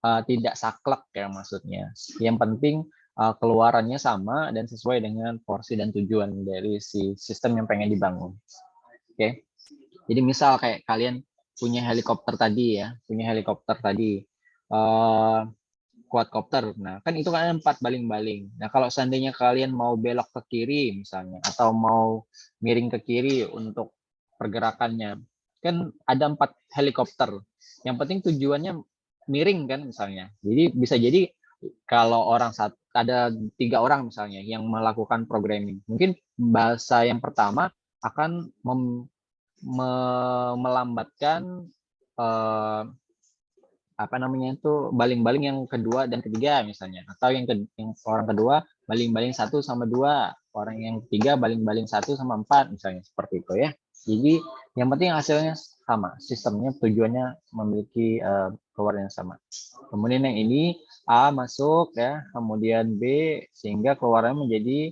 tidak saklek ya maksudnya. Yang penting keluarannya sama dan sesuai dengan porsi dan tujuan dari si sistem yang pengen dibangun. Oke. Jadi misal kayak kalian punya helikopter tadi ya, quadcopter. Nah, kan itu kan 4 baling-baling. Nah, kalau seandainya kalian mau belok ke kiri misalnya atau mau miring ke kiri untuk pergerakannya, kan ada 4 helikopter. Yang penting tujuannya miring kan misalnya. Jadi bisa jadi kalau ada 3 orang misalnya yang melakukan programming. Mungkin bahasa yang pertama akan melambatkan baling-baling yang kedua dan ketiga misalnya, atau yang orang kedua baling-baling 1 sama 2, orang yang ketiga baling-baling 1 sama 4 misalnya, seperti itu ya. Jadi yang penting hasilnya sama, sistemnya tujuannya memiliki keluaran yang sama. Kemudian yang ini A masuk ya, kemudian B, sehingga keluarannya menjadi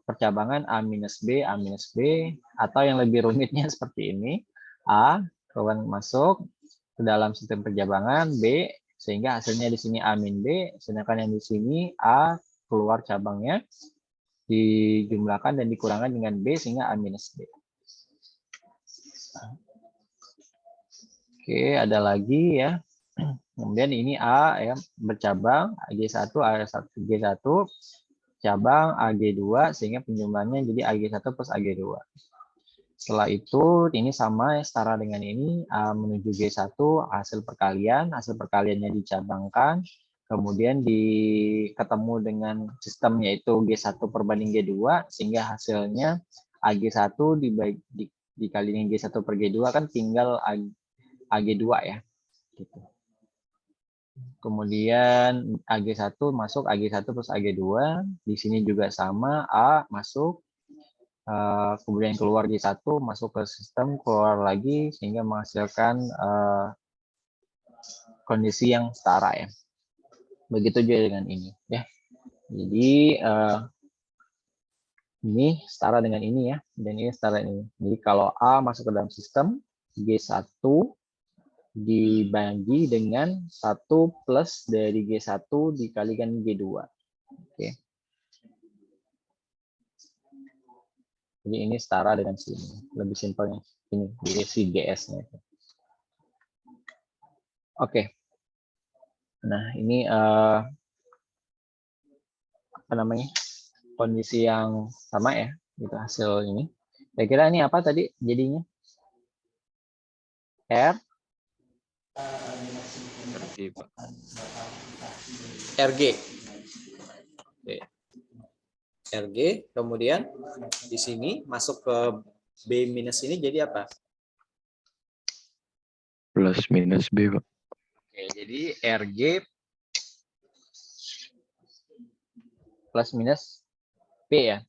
percabangan A minus B, atau yang lebih rumitnya seperti ini, A keluaran masuk ke dalam sistem percabangan, B, sehingga hasilnya di sini A min B, sedangkan yang di sini A keluar cabangnya dijumlahkan dan dikurangkan dengan B sehingga A minus B. Oke, ada lagi ya. Kemudian ini A ya, bercabang AG1, AG1, G1, cabang AG2 sehingga penjumlahannya jadi AG1 plus AG2. Setelah itu ini sama ya, setara dengan ini A menuju G1, hasil perkaliannya dicabangkan, kemudian ketemu dengan sistem yaitu G1 perbanding G2 sehingga hasilnya AG1 dikali dengan G1 per G2 kan tinggal AG2 ya. Gitu. Kemudian AG1 masuk AG1 plus AG2, di sini juga sama A masuk, kemudian keluar G1 masuk ke sistem, keluar lagi sehingga menghasilkan kondisi yang setara ya. Begitu juga dengan ini ya. Jadi ini setara dengan ini ya, dan ini setara ini. Jadi kalau A masuk ke dalam sistem, G1 dibagi dengan 1 plus dari G1 dikalikan G2. Oke. Jadi ini setara dengan sini. Lebih simpelnya ini, jadi si GS-nya. Oke. Nah, ini apa namanya? Kondisi yang sama ya, gitu hasil ini. Kira-kira ini apa tadi jadinya? RG. Oke. RG, kemudian di sini masuk ke B minus ini jadi apa? Plus minus B, Pak. Oke, jadi RG plus minus B ya.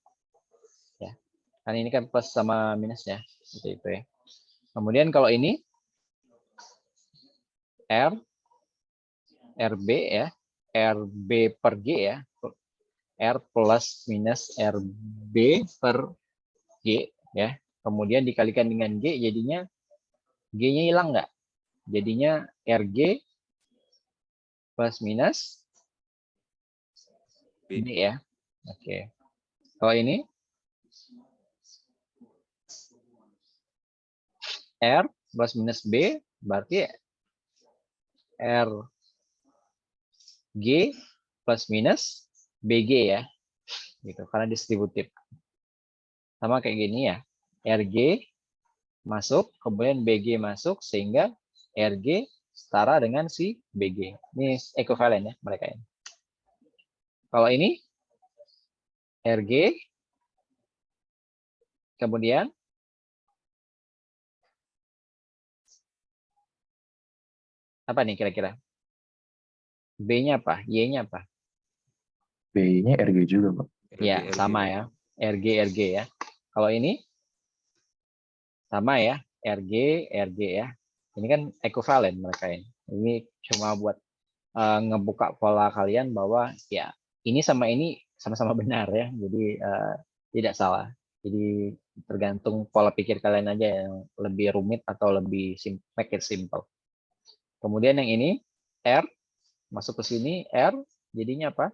Ya. Kan ini kan plus sama minus ya. Seperti itu ya. Kemudian kalau ini RB ya. RB per G ya. R plus minus RB per G ya. Kemudian dikalikan dengan G jadinya G-nya hilang nggak? Jadinya RG plus minus B ya. Oke. Kalau ini R plus minus B berarti R G plus minus BG ya. Gitu, karena distributif. Sama kayak gini ya. RG masuk, kemudian BG masuk sehingga RG setara dengan si BG. Ini ekuivalen ya mereka ini. Kalau ini RG kemudian apa nih kira-kira? B-nya apa? Y-nya apa? B-nya RG juga, Pak. Ya, RG, sama ya. RG ya. Kalau ini sama ya, RG ya. Ini kan ekuivalen mereka ini. Ini cuma buat ngebuka pola kalian bahwa ya ini sama ini sama-sama benar ya. Jadi tidak salah. Jadi tergantung pola pikir kalian aja yang lebih rumit atau lebih make it simple. Kemudian yang ini R masuk ke sini R jadinya apa?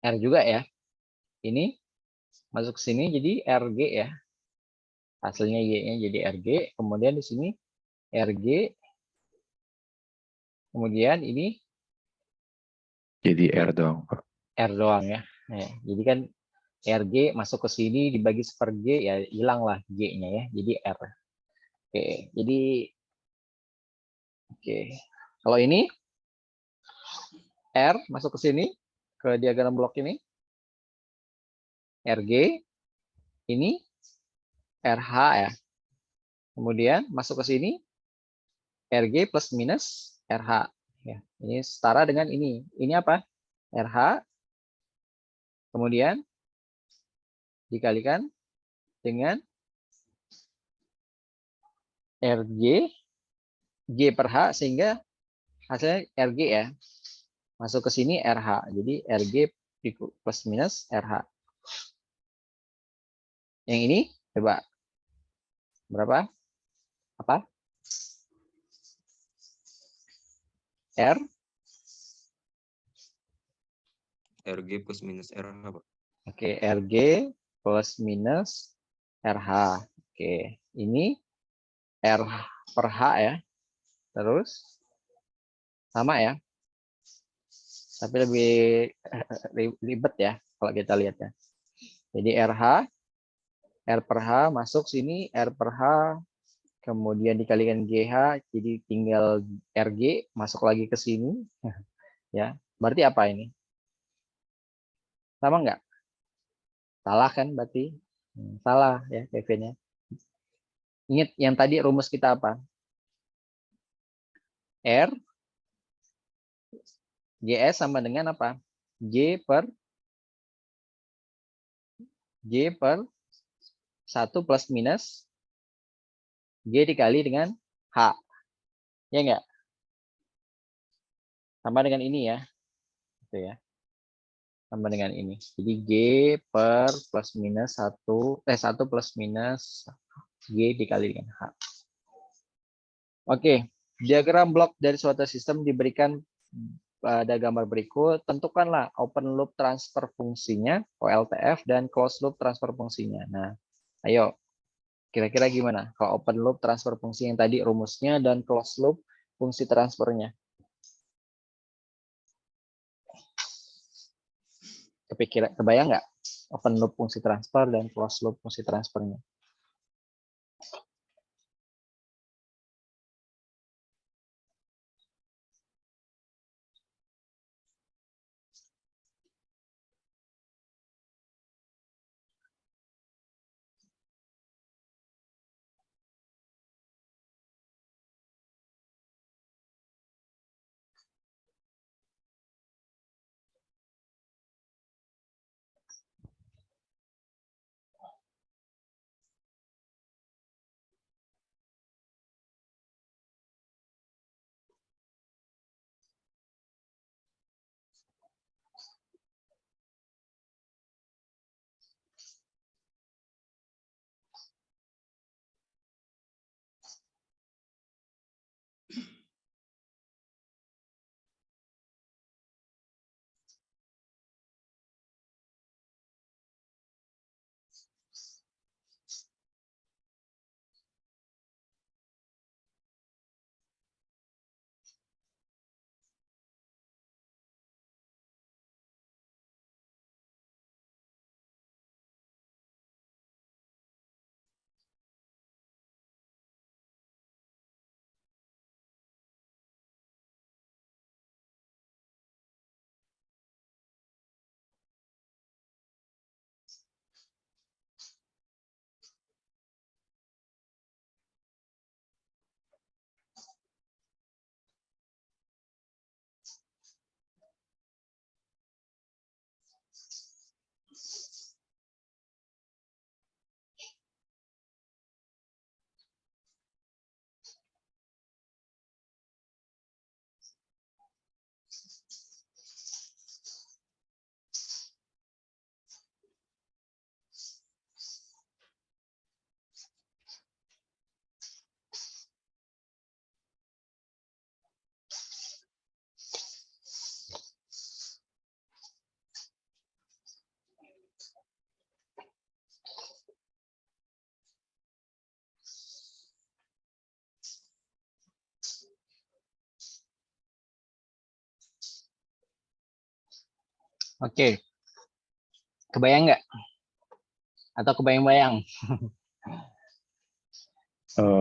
R juga ya. Ini masuk ke sini jadi RG ya. Hasilnya Y-nya jadi RG. Kemudian di sini RG. Kemudian ini Jadi R doang, Pak. R doang ya. Nah, jadi kan RG masuk ke sini dibagi seper G ya hilanglah G-nya ya. Jadi R. Oke, jadi oke. Kalau ini R masuk ke sini ke diagram blok ini. RG ini RH ya. Kemudian masuk ke sini RG plus minus RH ya. Ini setara dengan ini. Ini apa? RH kemudian dikalikan dengan RG G per H sehingga hasilnya RG ya. Masuk ke sini RH. Jadi RG plus minus RH. Yang ini coba berapa? Apa? R RG plus minus RH, Pak. Oke, RG plus minus RH. Oke, ini R per H ya. Terus sama ya. Tapi lebih ribet ya kalau kita lihat ya. Jadi RH, R per H masuk sini, R per H, kemudian dikalikan GH, jadi tinggal RG masuk lagi ke sini. Ya, berarti apa ini? Sama nggak? Salah kan berarti? Salah ya Kevin ya. Ingat yang tadi rumus kita apa? R GS sama dengan apa? J per 1 plus minus G dikali dengan H. Ya enggak? Sama dengan ini ya. Gitu ya. Sama dengan ini. Jadi G per plus minus 1 plus minus G dikali dengan H. Oke, diagram blok dari suatu sistem diberikan pada gambar berikut. Tentukanlah open loop transfer fungsinya, OLTF, dan closed loop transfer fungsinya. Nah, ayo, kira-kira gimana? Kalau open loop transfer fungsi yang tadi rumusnya dan closed loop fungsi transfernya. Kebayang nggak? Open loop fungsi transfer dan closed loop fungsi transfernya. Oke, kebayang nggak? Atau kebayang-bayang?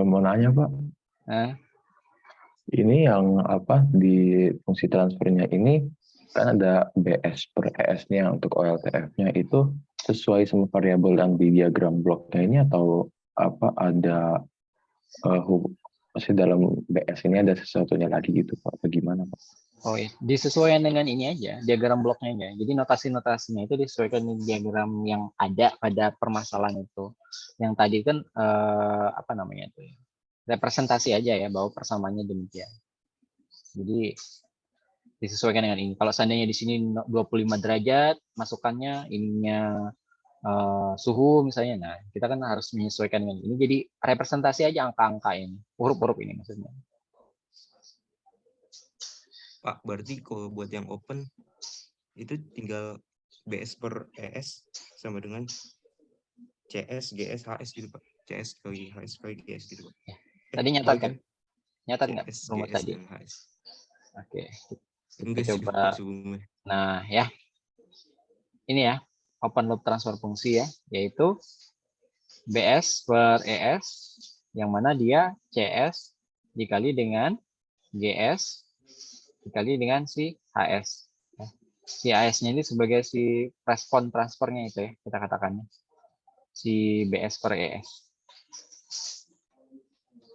Mau nanya Pak, Hah? ini yang apa di fungsi transfernya ini kan ada BS per ES-nya untuk OLTF-nya itu sesuai sama variabel yang di diagram bloknya ini atau apa ada masih dalam BS ini ada sesuatunya lagi gitu Pak? Bagaimana Pak? Oh ya, disesuaikan dengan ini aja, diagram bloknya aja. Jadi notasi-notasinya itu disesuaikan dengan diagram yang ada pada permasalahan itu. Yang tadi kan apa namanya itu? Representasi aja ya, bahwa persamaannya demikian. Jadi disesuaikan dengan ini. Kalau seandainya di sini 25 derajat, masukannya ininya suhu misalnya. Nah, kita kan harus menyesuaikan dengan ini. Jadi representasi aja angka-angka ini, huruf-huruf ini maksudnya. Pak, berarti kalau buat yang open itu tinggal BS per ES sama dengan CS, GS, HS gitu Pak. CS kali HS kali GS gitu Pak. Tadi nyatat kan? Nyatat nggak CS, rumus GS, tadi? dan HS. Oke, Enggak kita sih coba. Pak sebelumnya. Nah, ya. Ini ya, open loop transfer fungsi ya, yaitu BS per ES, yang mana dia CS dikali dengan GS dikali dengan si HS. Si HS-nya ini sebagai si respon transfernya itu ya, kita katakannya. Si BS per ES.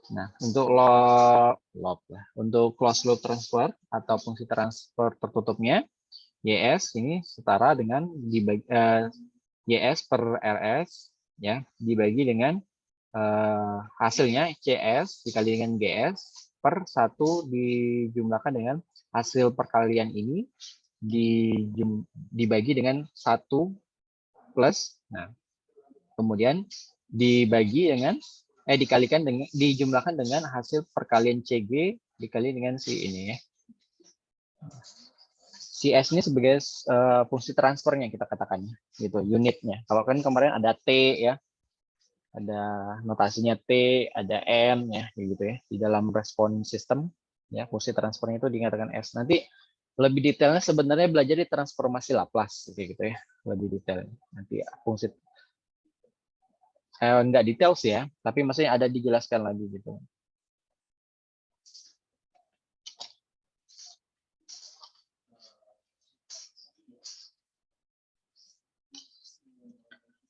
Nah, untuk untuk closed loop transfer atau fungsi transfer tertutupnya, YS ini setara dengan YS per RS ya dibagi dengan hasilnya CS dikali dengan GS per 1 dijumlahkan dengan hasil perkalian ini dibagi dengan 1 plus, nah kemudian dikalikan dengan dijumlahkan dengan hasil perkalian CG dikali dengan si ini ya. Si S ini sebagai fungsi transfernya kita katakan gitu, unitnya. Kalau kan kemarin ada T ya, ada notasinya T, ada M ya, gitu ya. Di dalam respon sistem ya, fungsi transfernya itu dikatakan S. Nanti lebih detailnya sebenarnya belajar di transformasi Laplace gitu ya, lebih detail. Nanti fungsi enggak detail sih ya, tapi maksudnya ada dijelaskan lagi gitu.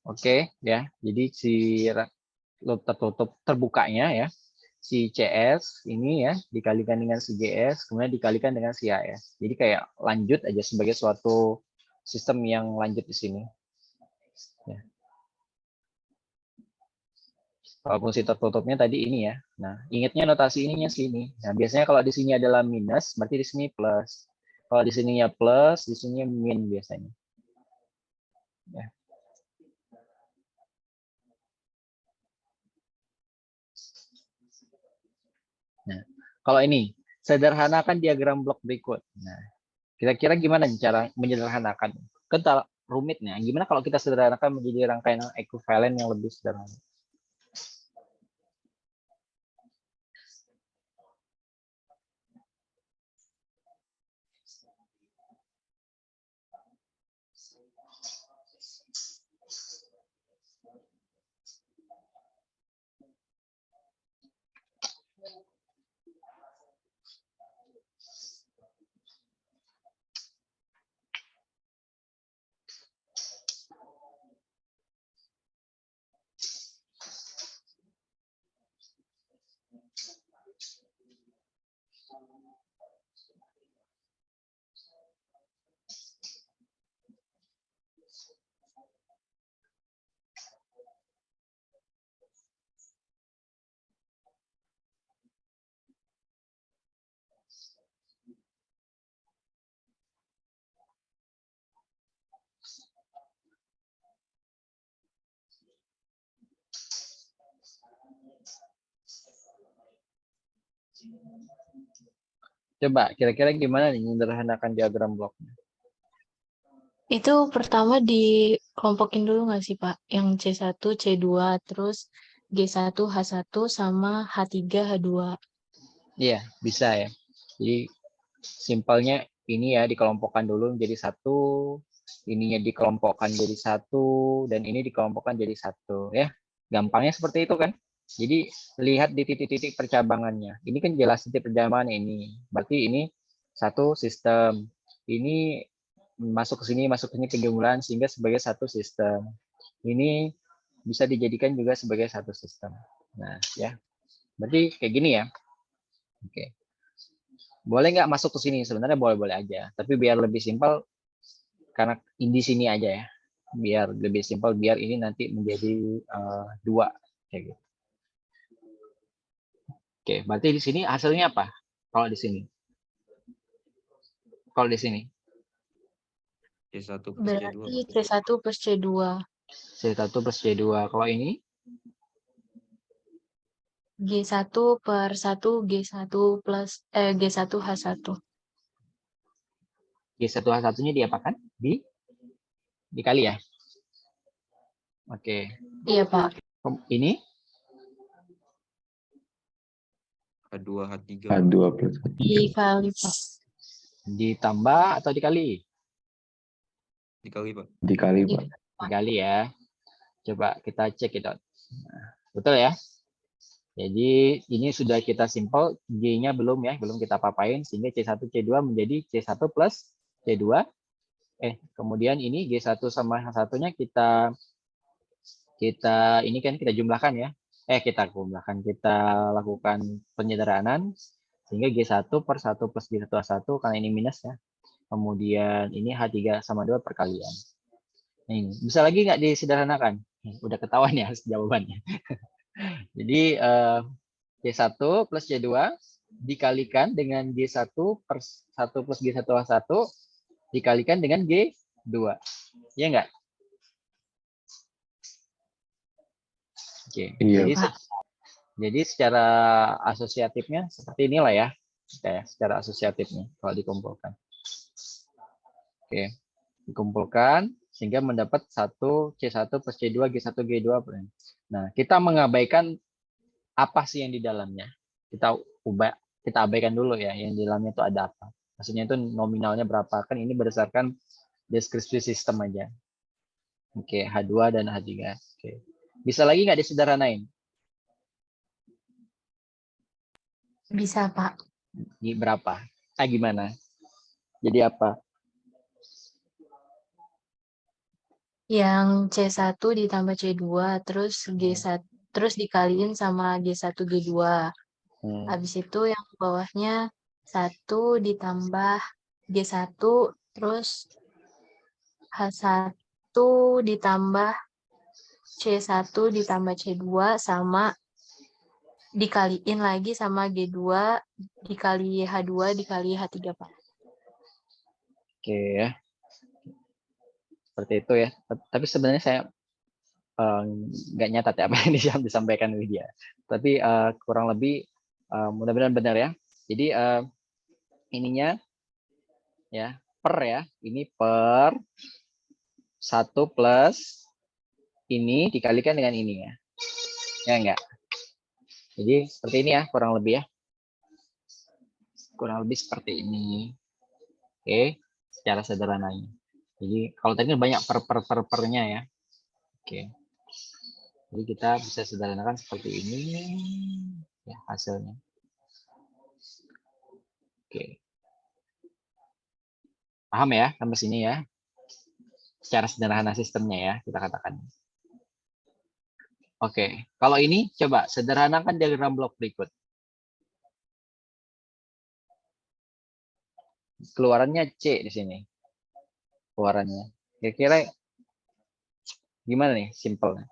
Oke ya, jadi si loop tertutup terbukanya ya, si CS ini ya dikalikan dengan si GS, kemudian dikalikan dengan si AS. Jadi kayak lanjut aja sebagai suatu sistem yang lanjut di sini. Ya. Kalau fungsi tertutupnya tadi ini ya. Nah, ingatnya notasi ininya sini. Nah, biasanya kalau di sini adalah minus, berarti di sini plus. Kalau di sininya plus, di sininya min biasanya. Ya. Nah, kalau ini sederhanakan diagram blok berikut. Nah, kira-kira gimana cara menyederhanakan? Kan rumitnya. Gimana kalau kita sederhanakan menjadi rangkaian ekuivalen yang lebih sederhana? Coba kira-kira gimana nih menyederhanakan diagram bloknya? Itu pertama dikelompokin dulu nggak sih, Pak? Yang C1, C2, terus G1, H1, sama H3, H2. Iya, bisa ya. Jadi simpelnya ini ya dikelompokkan dulu menjadi 1, ininya dikelompokkan jadi satu dan ini dikelompokkan jadi satu ya. Gampangnya seperti itu kan. Jadi lihat di titik-titik percabangannya. Ini kan jelas titik percabangan ini. Berarti ini satu sistem. Ini masuk ke sini penggabungan sehingga sebagai satu sistem. Ini bisa dijadikan juga sebagai satu sistem. Nah, ya. Berarti kayak gini ya. Oke. Boleh nggak masuk ke sini? Sebenarnya boleh-boleh aja. Tapi biar lebih simpel, karena di sini aja ya. Biar lebih simpel, biar ini nanti menjadi dua. Kayak gitu. Oke, berarti di sini hasilnya apa? Kalau di sini? Kalau di sini? C1 plus C2. Berarti C1 plus C2. C1 plus C2. Kalau ini? G1 per 1 G1 plus G1 H1. G1H1-nya diapakan? Dikali ya? Oke. Iya, Pak. Ini? H2 H3. H2 plus H3. Dikali, Pak. Ditambah atau dikali? Dikali, Pak. Dikali, Pak. Dikali ya. Coba kita cek itu. Nah, betul ya? Jadi ini sudah kita simpel, G-nya belum ya, belum kita papain, sehingga C1, C2 menjadi C1 plus C2. Kemudian ini G1 sama H1-nya kita ini kan kita jumlahkan ya. Kita lakukan penyederhanaan, sehingga G1 per 1 plus G1 H1, karena ini minus ya. Kemudian ini H3 sama 2 perkalian. Nah, ini bisa lagi nggak disederhanakan? Udah ketahuan ya jawabannya. Jadi G1 plus G2 dikalikan dengan G1 per 1 plus G1H1 dikalikan dengan G2. Ya enggak? Oke. Iya. Jadi secara asosiatifnya seperti inilah ya. Secara asosiatifnya kalau dikumpulkan. Oke. Dikumpulkan sehingga mendapat 1 C1 plus C2 G1 G2. Nah, kita mengabaikan apa sih yang di dalamnya? Kita abaikan dulu ya, yang di dalamnya itu ada apa. Maksudnya itu nominalnya berapa. Kan ini berdasarkan deskripsi sistem aja. Oke, H2 dan H3. Oke. Bisa lagi nggak disederhanain? Bisa, Pak. Ini berapa? Gimana? Jadi apa? Yang C1 ditambah C2, terus G1, terus dikaliin sama G1 G2. Habis itu yang bawahnya 1 ditambah G1, terus H1 ditambah C1 ditambah C2 sama dikaliin lagi sama G2 dikali H2 dikali H3, Pak. Oke ya. Seperti itu ya. Tapi sebenarnya saya nggak nyatat ya apa yang disampaikan Widya. Tapi kurang lebih mudah-mudahan benar ya. Jadi ininya ya per ya. Ini per 1 plus ini dikalikan dengan ini ya. Ya enggak? Jadi seperti ini ya kurang lebih ya. Kurang lebih seperti ini. Oke, secara sederhananya. Jadi kalau tadi banyak pernya ya. Oke. Jadi kita bisa sederhanakan seperti ini ya hasilnya. Oke. Paham ya sampai sini ya? Secara sederhana sistemnya ya kita katakan. Oke, kalau ini coba sederhanakan diagram blok berikut. Keluarannya C di sini. Keluarannya. Kira-kira gimana nih simpelnya?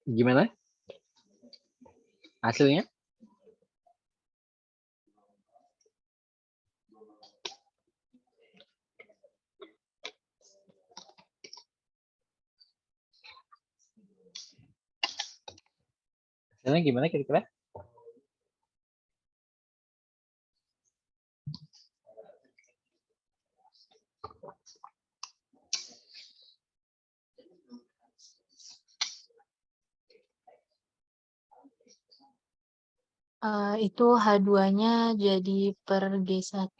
Gimana hasilnya? Hasilnya gimana kira-kira? Itu H2-nya jadi per G1.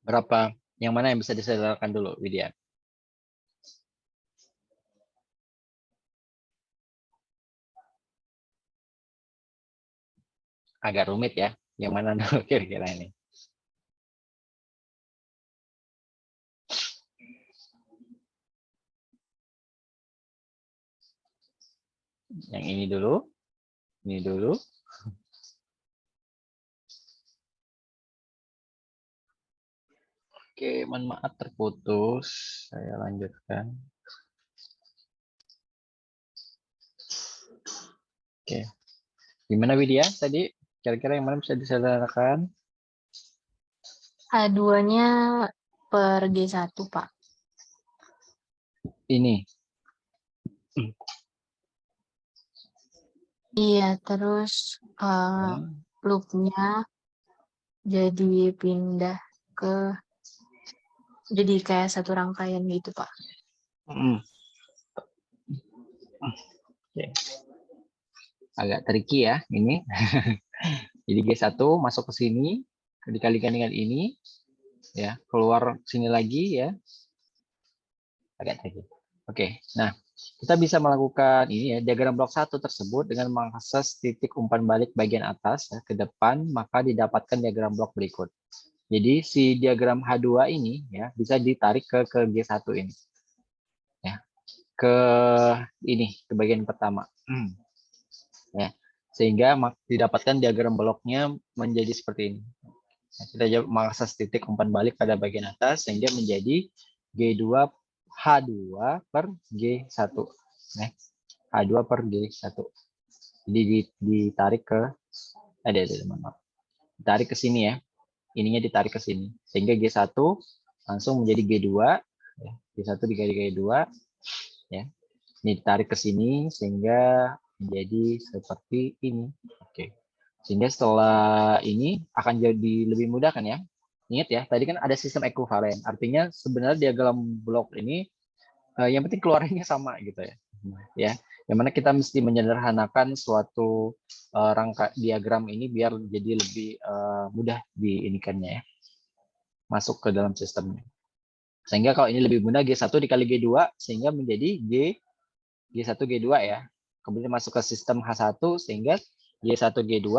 Berapa? Yang mana yang bisa disederhanakan dulu, Widya? Agak rumit ya. Yang mana dulu kira-kira ini? Yang ini dulu. Ini dulu. Oke, mohon maaf terputus. Saya lanjutkan. Oke. Gimana Widya tadi? Kira-kira yang mana bisa disederhanakan? H2-nya per G1, Pak. Ini. Iya, terus loop-nya jadi pindah ke, jadi kayak satu rangkaian gitu, Pak. Oke. Agak tricky ya ini. Jadi G1 masuk ke sini, dikalikan dengan ini, ya keluar sini lagi ya. Agak tricky. Oke, nah kita bisa melakukan ini ya, diagram blok 1 tersebut dengan mengakses titik umpan balik bagian atas ya, ke depan, maka didapatkan diagram blok berikut. Jadi si diagram H2 ini ya bisa ditarik ke G1 ini. Ya. Ke ini, ke bagian pertama. Ya. Sehingga didapatkan diagram bloknya menjadi seperti ini. Kita mengakses titik umpan balik pada bagian atas sehingga menjadi G2 H2 per G1. Nah, H2 per G1. Jadi ditarik ke ditarik ke sini ya. Ininya ditarik ke sini. Sehingga G1 langsung menjadi G2 ya. G1 dikali G2 ya. Ini ditarik ke sini sehingga menjadi seperti ini. Oke. Sehingga setelah ini akan jadi lebih mudah kan ya. Ingat ya, tadi kan ada sistem ekuivalen. Artinya sebenarnya diagram blok ini yang penting keluarannya sama gitu ya. ya. Yang mana kita mesti menyederhanakan suatu rangka diagram ini biar jadi lebih mudah diinikannya ya, masuk ke dalam sistemnya. Sehingga kalau ini lebih mudah G1 dikali G2 sehingga menjadi G1 G2 ya. Kemudian masuk ke sistem H1 sehingga G1 G2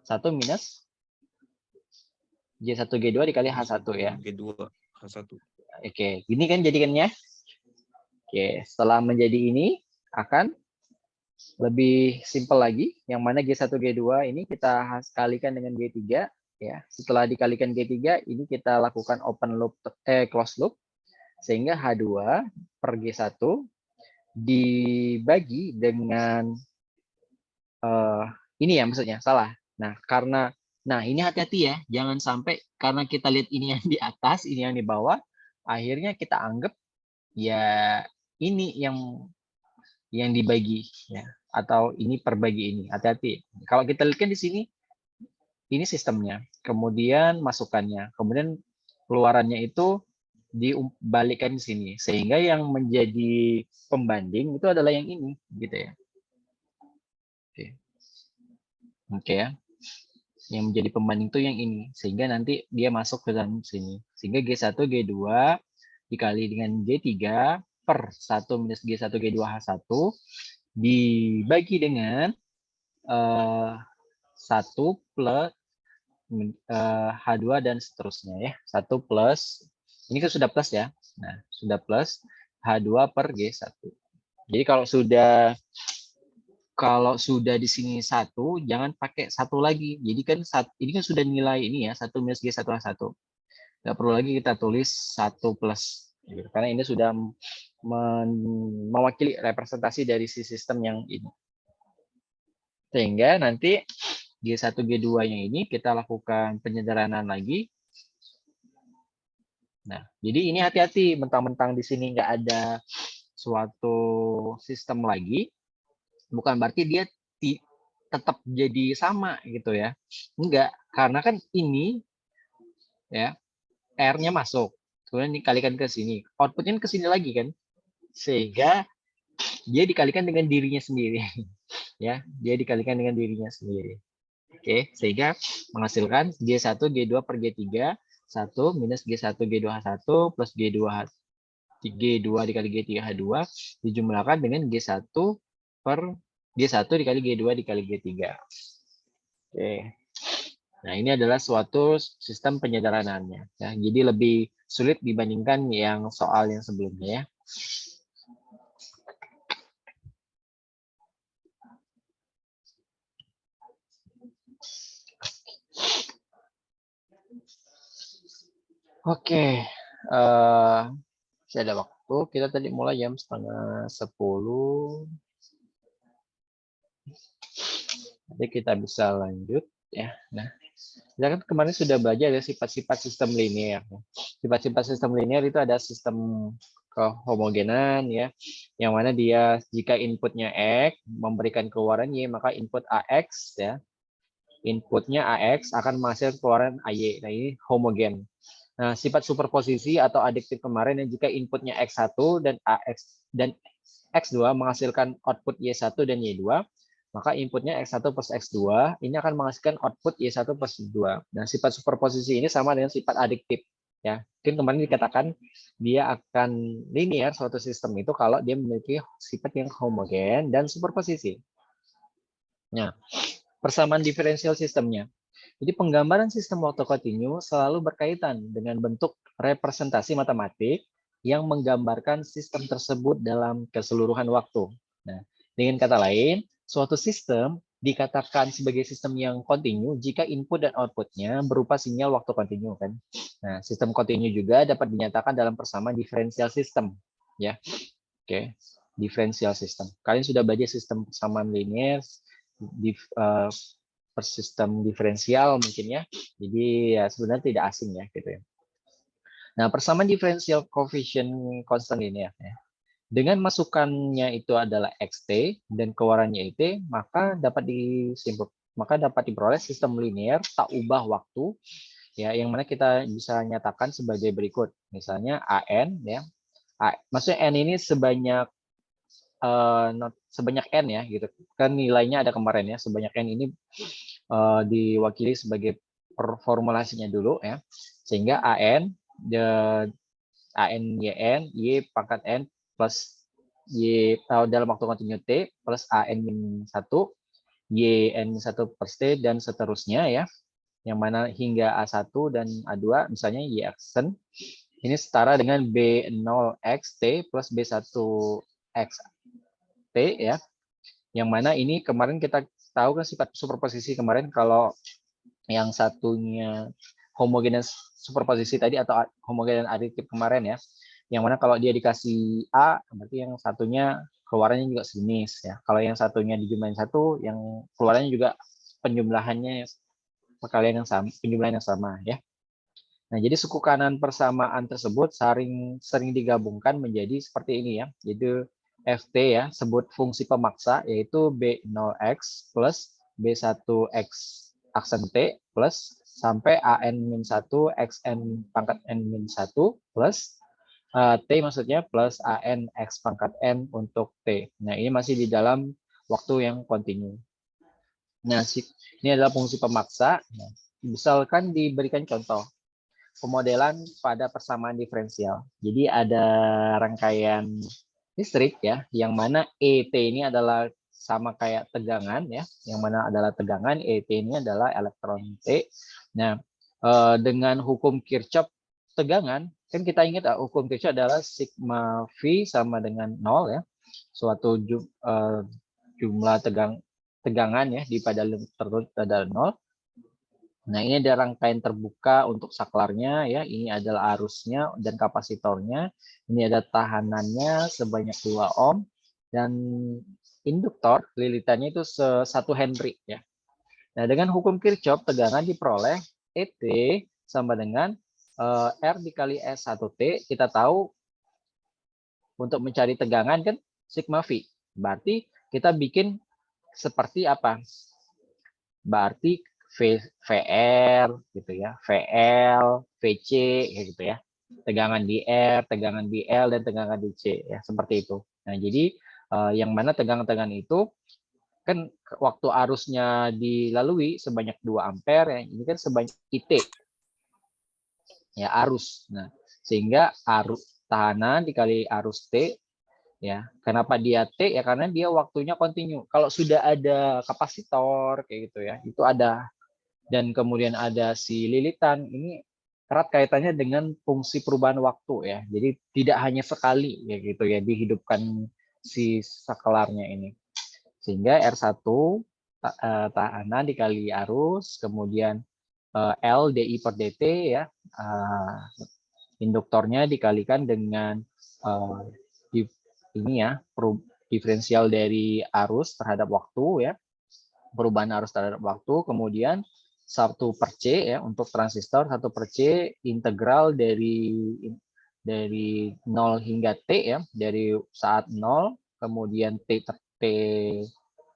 1 minus G1 G2 dikali H1 ya. G2 H1. Oke, gini kan jadikannya. Oke, setelah menjadi ini akan lebih simpel lagi, yang mana G1 G2 ini kita kalikan dengan G3 ya. Setelah dikalikan G3 ini kita lakukan open loop close loop sehingga H2 per G1 dibagi dengan ini ya maksudnya salah. Nah, ini hati-hati ya, jangan sampai karena kita lihat ini yang di atas, ini yang di bawah, akhirnya kita anggap ya ini yang dibagi ya, atau ini perbagi ini. Hati-hati. Kalau kita lihat kan di sini ini sistemnya, kemudian masukannya, kemudian keluarannya itu dibalikkan di sini sehingga yang menjadi pembanding itu adalah yang ini gitu ya. Oke ya. Yang menjadi pembanding itu yang ini sehingga nanti dia masuk ke dalam sini. Sehingga G1 G2 dikali dengan G3 per 1 minus G1 G2 H1 dibagi dengan 1 plus H2 dan seterusnya ya. 1 plus, ini kan sudah plus ya. Nah, sudah plus H2 per G1. Jadi kalau sudah di sini 1, jangan pakai 1 lagi. Jadi kan ini kan sudah nilai ini ya, 1 minus G1 H1. Nggak perlu lagi kita tulis 1 plus. Karena ini sudah mewakili representasi dari si sistem yang ini. Sehingga nanti G1, G2-nya ini kita lakukan penyederhanaan lagi. Nah, jadi ini hati-hati, mentang-mentang di sini nggak ada suatu sistem lagi, bukan berarti dia tetap jadi sama gitu ya. Enggak, karena kan ini ya R-nya masuk, kemudian dikalikan ke sini, outputnya ke sini lagi kan, sehingga dia dikalikan dengan dirinya sendiri. Ya, dia dikalikan dengan dirinya sendiri. Oke, sehingga menghasilkan G1 G2 per G3 1 minus G1 G2 H1 plus G2 dikali G3 H2 dijumlahkan dengan G1 per G1 dikali G2 dikali G3. Oke. Nah, ini adalah suatu sistem penyederhanaannya ya. Jadi lebih sulit dibandingkan yang soal yang sebelumnya ya. Oke, masih ada waktu. Kita tadi mulai jam 9:30. Jadi kita bisa lanjut ya. Nah, kita kan kemarin sudah belajar ya sifat-sifat sistem linear. Sifat-sifat sistem linear itu ada sistem kehomogenan ya, yang mana dia jika inputnya X memberikan keluaran Y, maka input AX ya. Inputnya AX akan menghasilkan keluaran AY. Nah, ini homogen. Nah, sifat superposisi atau adiktif kemarin yang jika inputnya X1 dan AX dan X2 menghasilkan output Y1 dan Y2, maka inputnya X1 plus X2 ini akan menghasilkan output Y1 plus Y2. Nah, sifat superposisi ini sama dengan sifat adiktif. Ya, mungkin kemarin dikatakan dia akan linear suatu sistem itu kalau dia memiliki sifat yang homogen dan superposisi. Nah, persamaan diferensial sistemnya. Jadi penggambaran sistem waktu kontinu selalu berkaitan dengan bentuk representasi matematik yang menggambarkan sistem tersebut dalam keseluruhan waktu. Nah, dengan kata lain, suatu sistem dikatakan sebagai sistem yang kontinu jika input dan outputnya berupa sinyal waktu kontinu kan. Nah, sistem kontinu juga dapat dinyatakan dalam persamaan diferensial sistem, ya. Oke, diferensial sistem. Kalian sudah belajar sistem persamaan linear, per sistem diferensial mungkin ya. Jadi ya sebenarnya tidak asing ya gitu ya. Nah, persamaan diferensial coefficient constant linear ya. Dengan masukannya itu adalah xt dan keluarannya it, maka dapat diperoleh sistem linear tak ubah waktu ya, yang mana kita bisa nyatakan sebagai berikut. Misalnya an ya. Maksudnya n ini sebanyak sebanyak n ya gitu. Kan nilainya ada kemarin ya, sebanyak n ini diwakili sebagai formulasinya dulu ya. Sehingga an yn y pangkat n plus y dalam waktu kontinu t plus an-1 yn-1 plus t dan seterusnya ya, yang mana hingga A1 dan A2 misalnya y aksen ini setara dengan B0xt plus B1xt ya, yang mana ini kemarin kita tahu kan sifat superposisi kemarin, kalau yang satunya homogeneous superposisi tadi atau homogeneous aditif kemarin ya, yang mana kalau dia dikasih A berarti yang satunya keluarannya juga sejenis ya, kalau yang satunya dijumlahin satu yang keluarannya juga penjumlahannya perkalian yang sama, penjumlahan yang sama ya. Nah, jadi suku kanan persamaan tersebut sering digabungkan menjadi seperti ini ya. Jadi FT ya, sebut fungsi pemaksa yaitu B0x plus B1x aksen T plus sampai AN-1 XN pangkat N-1 plus T maksudnya plus AN X pangkat N untuk T. Nah, ini masih di dalam waktu yang kontinu. Nah, ini adalah fungsi pemaksa. Nah, misalkan diberikan contoh pemodelan pada persamaan diferensial. Jadi ada rangkaian listrik ya, yang mana ET ini adalah sama kayak tegangan ya, yang mana adalah tegangan, ET ini adalah elektron T. Nah, dengan hukum Kirchhoff tegangan, kan kita ingat hukum Kirchhoff adalah sigma V sama dengan 0 ya, suatu jumlah tegangan ya di pada tertulis adalah 0. Nah, ini ada rangkaian terbuka untuk saklarnya ya. Ini adalah arusnya dan kapasitornya. Ini ada tahanannya sebanyak 2 ohm dan induktor lilitannya itu 1 Henry ya. Nah, dengan hukum Kirchhoff tegangan diperoleh ET sama dengan R dikali S1T. Kita tahu untuk mencari tegangan kan sigma V. Berarti kita bikin seperti apa? Berarti VR gitu ya, VL, VC gitu ya. Tegangan di R, tegangan di L dan tegangan di C ya, seperti itu. Nah, jadi yang mana tegangan-tegangan itu kan waktu arusnya dilalui sebanyak 2 ampere ya, ini kan sebanyak IT. Ya, arus. Nah, sehingga arus tahanan dikali arus T ya. Kenapa dia T ya, karena dia waktunya kontinu. Kalau sudah ada kapasitor kayak gitu ya, itu ada, dan kemudian ada si lilitan, ini erat kaitannya dengan fungsi perubahan waktu ya. Jadi tidak hanya sekali ya gitu ya dihidupkan si saklarnya ini. Sehingga R1 tahanan dikali arus, kemudian L dI per dt ya, induktornya dikalikan dengan ini ya, diferensial dari arus terhadap waktu ya, perubahan arus terhadap waktu, kemudian 1 per C ya untuk transistor, 1 per C integral dari 0 hingga T ya, dari saat 0 kemudian T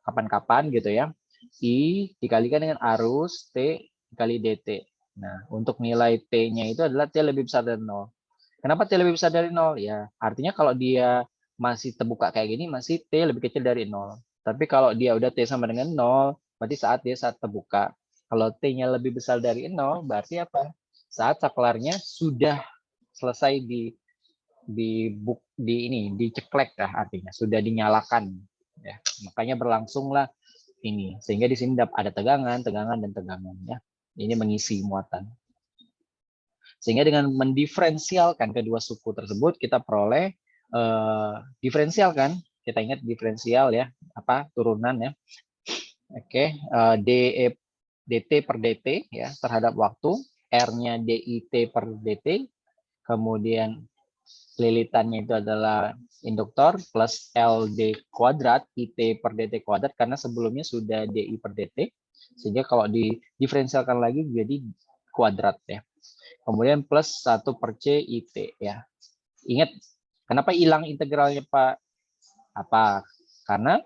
kapan-kapan gitu ya, I dikalikan dengan arus T dikali dt. Nah, untuk nilai T-nya itu adalah T lebih besar dari 0. Kenapa T lebih besar dari 0? Ya, artinya kalau dia masih terbuka kayak gini, masih T lebih kecil dari 0. Tapi kalau dia udah T sama dengan 0, berarti saat terbuka. Kalau T-nya lebih besar dari 0, berarti apa? Saat saklarnya sudah selesai diceklek lah, artinya sudah dinyalakan ya. Makanya berlangsunglah ini. Sehingga di sini ada tegangan dan tegangan ya. Ini mengisi muatan. Sehingga dengan mendiferensialkan kedua suku tersebut kita peroleh diferensial kan? Kita ingat diferensial ya, apa turunan ya. Oke, dt per dt ya terhadap waktu, R-nya dit per dt, kemudian lilitannya itu adalah induktor plus LD kuadrat IT per dt kuadrat karena sebelumnya sudah DI per dt, sehingga kalau didiferensialkan lagi jadi kuadrat ya. Kemudian plus 1 per C IT ya. Ingat kenapa hilang integralnya Pak? Apa? Karena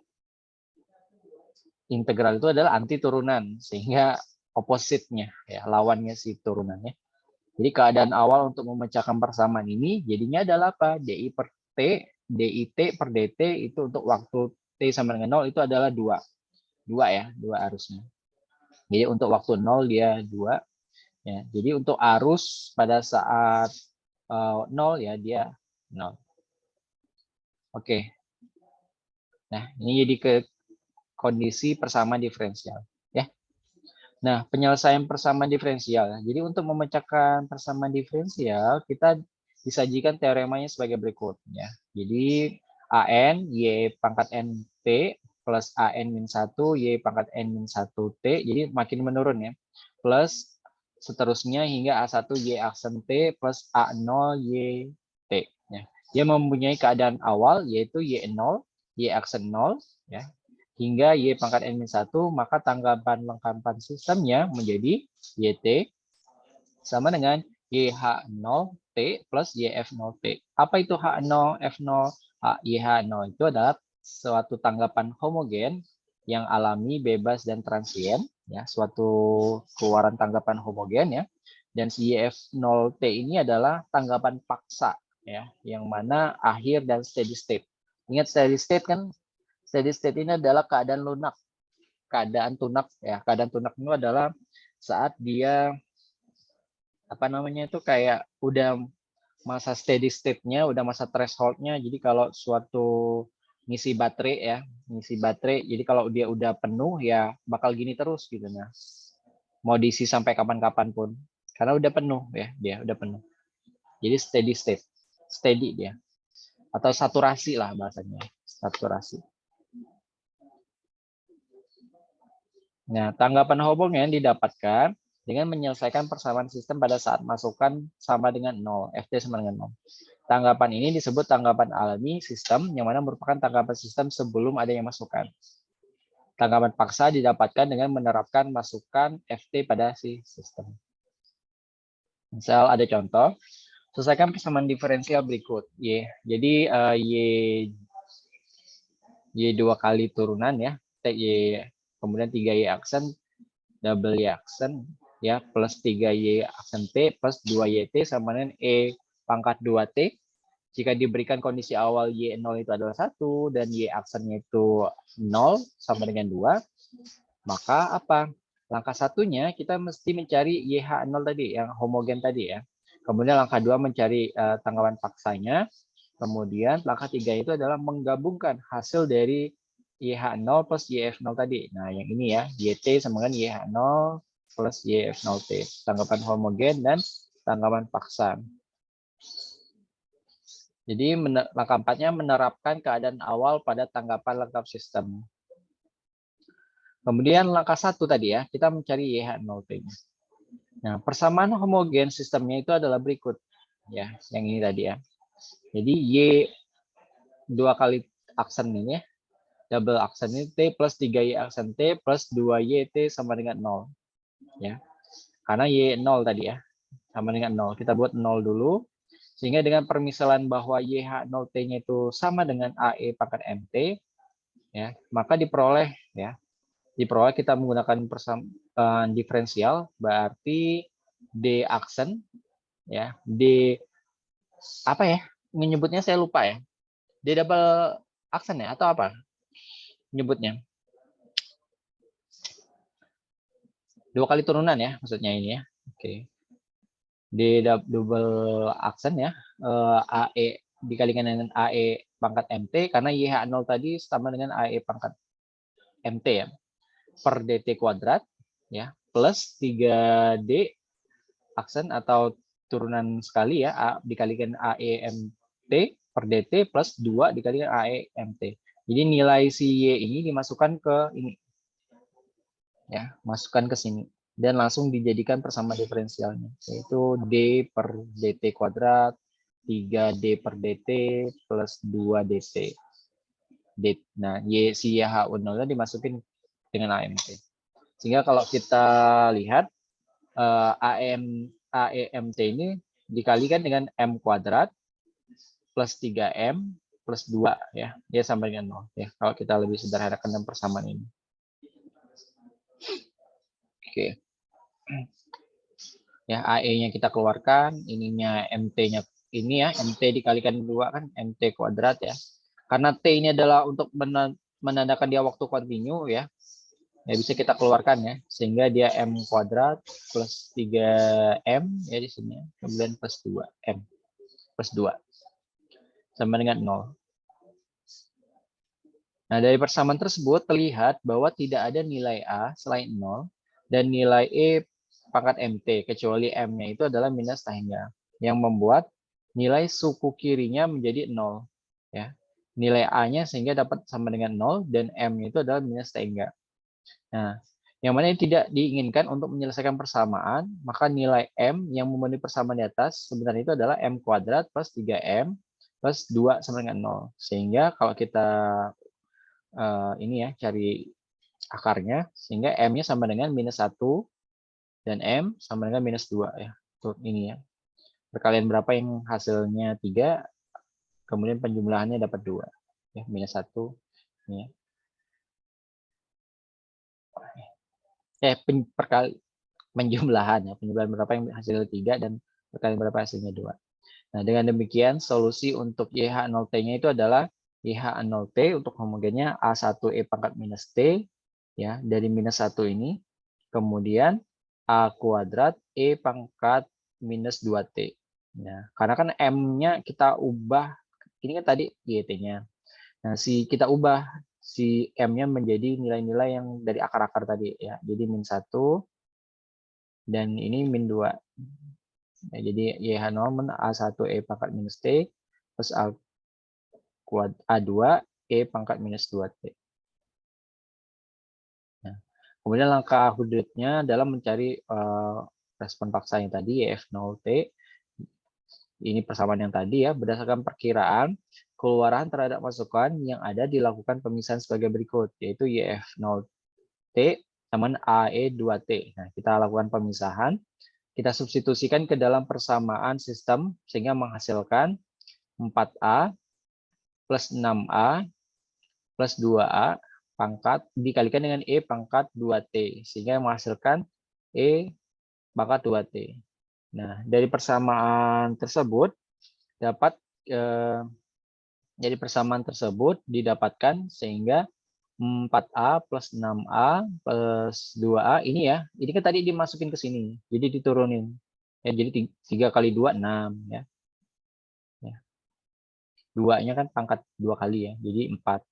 integral itu adalah anti turunan, sehingga opposite-nya ya, lawannya si turunannya. Jadi keadaan awal untuk memecahkan persamaan ini jadinya adalah apa? DI per T DIT per DT itu untuk waktu T sama dengan 0 itu adalah 2. 2 ya, 2 arusnya. Jadi untuk waktu 0 dia 2. Ya, jadi untuk arus pada saat 0 ya dia 0. Oke. Nah, ini jadi ke kondisi persamaan diferensial ya. Nah, penyelesaian persamaan diferensial. Jadi untuk memecahkan persamaan diferensial kita disajikan teoremanya sebagai berikut ya. Jadi AN Y pangkat N T plus AN min 1 Y pangkat N min 1 T. Jadi makin menurun ya. Plus seterusnya hingga A1 Y aksen T plus A0 Y T. Ya. Dia mempunyai keadaan awal yaitu Y0, Y aksen 0 ya. Hingga Y pangkat N min 1, maka tanggapan lengkapan sistemnya menjadi YT sama dengan YH0T plus YF0T. Apa itu H0, F0? YH0 itu adalah suatu tanggapan homogen yang alami, bebas, dan transien. Ya, suatu keluaran tanggapan homogen ya. Dan si YF0T ini adalah tanggapan paksa ya, yang mana akhir dan steady state. Ingat steady state kan? Steady state ini adalah keadaan lunak, keadaan tunak ya. Keadaan tunak itu adalah saat dia apa namanya itu kayak udah masa steady state-nya, udah masa threshold-nya. Jadi kalau suatu ngisi baterai ya, ngisi baterai. Jadi kalau dia udah penuh ya bakal gini terus gitu nah. Mau diisi sampai kapan-kapan pun. Karena udah penuh ya, dia udah penuh. Jadi steady state, steady dia. Atau saturasi lah bahasanya, saturasi. Nah, tanggapan homogen didapatkan dengan menyelesaikan persamaan sistem pada saat masukan sama dengan 0, FT sama dengan 0. Tanggapan ini disebut tanggapan alami sistem, yang mana merupakan tanggapan sistem sebelum adanya masukan. Tanggapan paksa didapatkan dengan menerapkan masukan FT pada si sistem. Misal ada contoh, selesaikan persamaan diferensial berikut. Y. Jadi Y 2 kali turunan ya, Y kemudian 3Y aksen, double Y aksen, ya, plus 3Y aksen T, plus 2YT sama dengan E pangkat 2T. Jika diberikan kondisi awal Y0 itu adalah 1, dan Y aksennya itu 0 sama dengan 2, maka apa? Langkah satunya kita mesti mencari YH0 tadi, yang homogen tadi ya. Kemudian langkah 2 mencari tanggapan paksanya. Kemudian langkah 3 itu adalah menggabungkan hasil dari YH0 plus YF0 tadi. Nah, yang ini ya, YT sama dengan YH0 plus YF0T. Tanggapan homogen dan tanggapan paksa. Jadi langkah 4-nya menerapkan keadaan awal pada tanggapan lengkap sistem. Kemudian langkah 1 tadi ya, kita mencari YH0T. Nah, persamaan homogen sistemnya itu adalah berikut. Ya, yang ini tadi ya. Jadi Y 2 kali aksen ini ya. Double aksen ini T plus 3Y aksen T plus 2YT sama dengan 0. Ya. Karena Y0 tadi ya. Sama dengan 0. Kita buat 0 dulu. Sehingga dengan permisalan bahwa YH0T-nya itu sama dengan AE pangkat MT, ya, maka diperoleh ya. Diperoleh kita menggunakan diferensial, berarti D aksen ya. D apa ya? Menyebutnya saya lupa ya. D double aksen ya atau apa? Nyebutnya 2 kali turunan ya maksudnya ini ya. Oke. D double aksen ya, AE dikalikan dengan AE pangkat MT karena YH0 tadi sama dengan AE pangkat MT ya, per DT kuadrat ya, plus 3D aksen atau turunan sekali ya, A dikalikan AE MT per DT plus 2 dikalikan AE MT. Jadi nilai si Y ini dimasukkan ke ini. Ya, masukkan ke sini dan langsung dijadikan persamaan diferensialnya, yaitu D per DT kuadrat 3D per DT plus 2 DT. Nah, Y si YH0 dimasukin dengan AMT. Sehingga kalau kita lihat AEMT ini dikalikan dengan M kuadrat plus 3M plus 2 ya, dia sama dengan 0 ya. Kalau kita lebih sederhanakan dengan persamaan ini. Oke. Ya, AE-nya kita keluarkan, ininya MT-nya ini ya, MT dikalikan 2 kan MT kuadrat ya. Karena T ini adalah untuk menandakan dia waktu kontinu ya. Ya bisa kita keluarkan ya, sehingga dia M kuadrat plus 3M ya di sini. Kemudian plus 2M plus 2 sama dengan 0. Nah, dari persamaan tersebut terlihat bahwa tidak ada nilai A selain 0 dan nilai E pangkat MT, kecuali M-nya itu adalah minus tahingga, yang membuat nilai suku kirinya menjadi 0. Ya. Nilai A-nya sehingga dapat sama dengan 0 dan M-nya itu adalah minus tahingga. Nah, yang mana tidak diinginkan untuk menyelesaikan persamaan, maka nilai M yang memenuhi persamaan di atas sebenarnya itu adalah M kuadrat plus 3M plus 2 sama dengan 0. Sehingga kalau kita ini ya, cari akarnya, sehingga M-nya sama dengan minus 1 dan M sama dengan minus 2 ya. Tuh, ini ya. Perkalian berapa yang hasilnya 3, kemudian penjumlahannya dapat 2. Ya, minus 1. Ini ya. Penjumlahan ya, penjumlahan berapa yang hasilnya 3 dan perkalian berapa hasilnya 2. Nah, dengan demikian solusi untuk YH0T-nya itu adalah YH0T untuk homogennya A1E pangkat minus T ya, dari minus 1 ini, kemudian A kuadrat E pangkat minus 2T. Nah, karena kan M-nya kita ubah, ini kan tadi YT-nya. Nah, kita ubah si M-nya menjadi nilai-nilai yang dari akar-akar tadi ya. Jadi min 1 dan ini min 2. Ya, jadi YH0 A1E pangkat minus T plus A2 E pangkat minus 2T. Nah, kemudian langkah berikutnya adalah mencari respon paksa yang tadi YF0T. Ini persamaan yang tadi ya, berdasarkan perkiraan keluaran terhadap masukan yang ada dilakukan pemisahan sebagai berikut, yaitu YF0T sama AE2T. Nah, kita lakukan pemisahan, kita substitusikan ke dalam persamaan sistem sehingga menghasilkan 4A plus 6A plus 2A pangkat dikalikan dengan E pangkat 2T sehingga menghasilkan E pangkat 2T. Nah, dari persamaan tersebut dapat jadi persamaan tersebut didapatkan sehingga 4A plus 6A plus 2A ini ya, ini kan tadi dimasukin ke sini, jadi diturunin. Ya, jadi 3 kali 2, 6 ya. 2-nya kan pangkat 2 kali ya, jadi 4.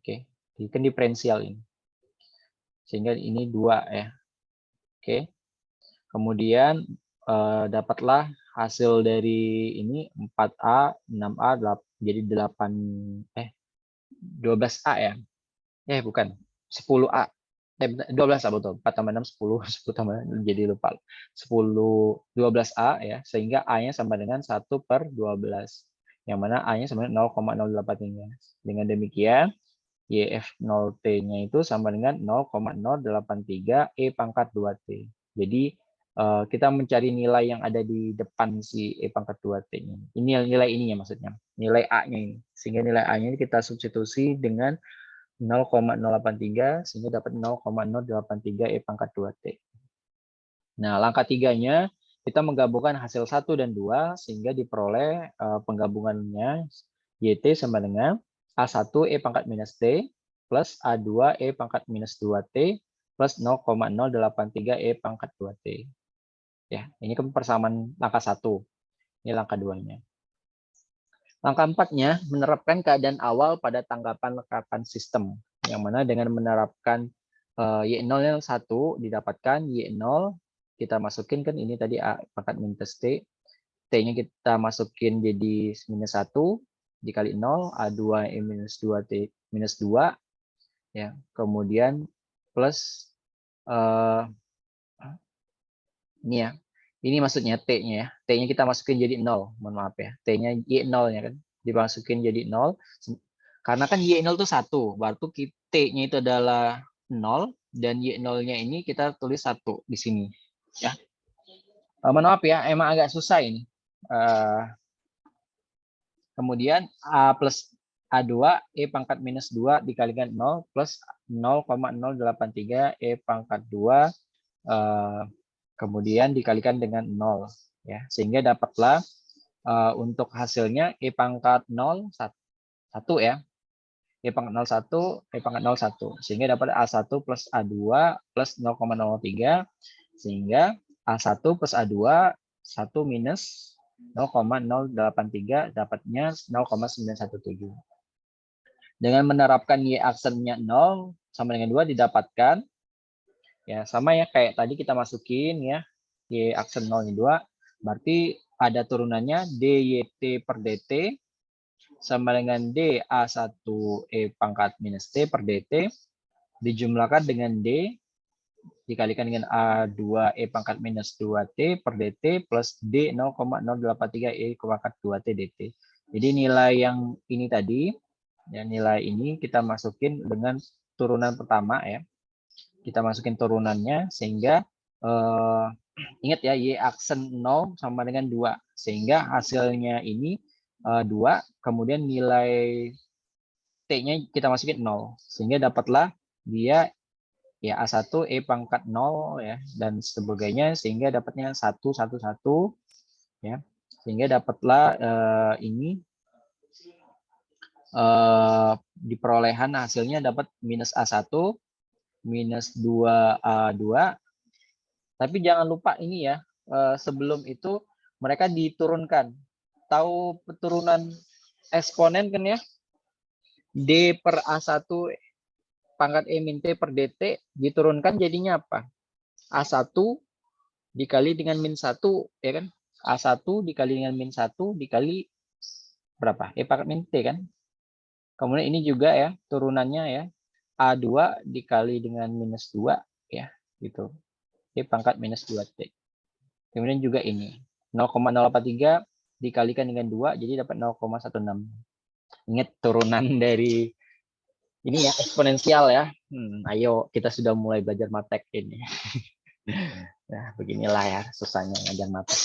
Oke, ini kan diferensial ini. Sehingga ini 2 ya. Oke. Kemudian dapatlah hasil dari ini 4A, 6A, jadi 12A ya. Bukan. 10A. 12A betul. 4 tambah 6, 10. 10 tambah 6, jadi lupa. 10, 12A ya. Sehingga A-nya sama dengan 1/12. Yang mana A-nya sama dengan 0,083. Dengan demikian, YF0T-nya itu sama dengan 0,083 E pangkat 2T. Jadi kita mencari nilai yang ada di depan si E pangkat 2T-nya. Ini nilai ininya maksudnya, nilai A-nya ini. Sehingga nilai A-nya ini kita substitusi dengan 0,083 sehingga dapat 0,083 E pangkat 2T. Nah, langkah 3-nya kita menggabungkan hasil 1 dan 2 sehingga diperoleh penggabungannya YT sama dengan A1 E pangkat minus T plus A2 E pangkat minus 2T plus 0,083 E pangkat 2T. Ya, ini kan persamaan langkah 1. Ini langkah 2-nya. Langkah 4-nya menerapkan keadaan awal pada tanggapan lengkapan sistem. Yang mana dengan menerapkan Y0 1 didapatkan Y0 kita masukin kan ini tadi A pangkat minus T. T-nya kita masukin jadi minus 1 dikali 0, A2 E minus 2T minus 2. Ya, kemudian plus ini ya. Ini maksudnya T-nya ya. T-nya kita masukin jadi 0. Mohon maaf ya. T-nya Y0-nya kan dimasukin jadi 0. Karena kan Y0 itu 1. Berarti T-nya itu adalah 0 dan Y0-nya ini kita tulis 1 di sini ya. Mohon maaf ya, emang agak susah ini. Kemudian A plus A2 E pangkat minus 2 dikalikan 0 plus 0,083 E pangkat 2 kemudian dikalikan dengan 0 ya, sehingga dapatlah untuk hasilnya E pangkat 0, 1 ya. E pangkat 01, E pangkat 01. Sehingga dapat A1 plus A2 plus 0,03. Sehingga A1 plus A2, 1 minus 0,083 dapatnya 0,917. Dengan menerapkan Y aksennya 0 sama dengan 2 didapatkan. Ya, sama ya kayak tadi kita masukin ya. Y aksen 0 2. Berarti ada turunannya DYT per DT sama dengan D A1 E pangkat minus T per DT dijumlahkan dengan D dikalikan dengan A2 E pangkat minus 2T per DT plus D 0,083 E pangkat 2T DT. Jadi nilai yang ini tadi, ya, nilai ini kita masukin dengan turunan pertama ya. Kita masukin turunannya sehingga ingat ya, Y aksen 0 sama dengan 2. Sehingga hasilnya ini 2, kemudian nilai T-nya kita masukin 0. Sehingga dapatlah dia ya A1 E pangkat 0 ya dan sebagainya sehingga dapatnya 1 1 1 ya. Sehingga dapatlah ini di perolehan hasilnya dapat minus A1 minus 2A2. Tapi jangan lupa ini ya, sebelum itu mereka diturunkan. Tahu turunan eksponen kan ya? D per A1 pangkat E min T per DT diturunkan jadinya apa? A1 dikali dengan min 1, ya kan? A1 dikali dengan min 1 dikali berapa? E pangkat min T kan? Kemudian ini juga ya, turunannya ya. A2 dikali dengan minus 2, ya, gitu. E pangkat minus 2T. Kemudian juga ini. 0,083 dikalikan dengan 2, jadi dapat 0,16. Ingat turunan dari ini ya, eksponensial ya. Ayo, kita sudah mulai belajar matek ini. Nah, beginilah ya susahnya ngajar matek.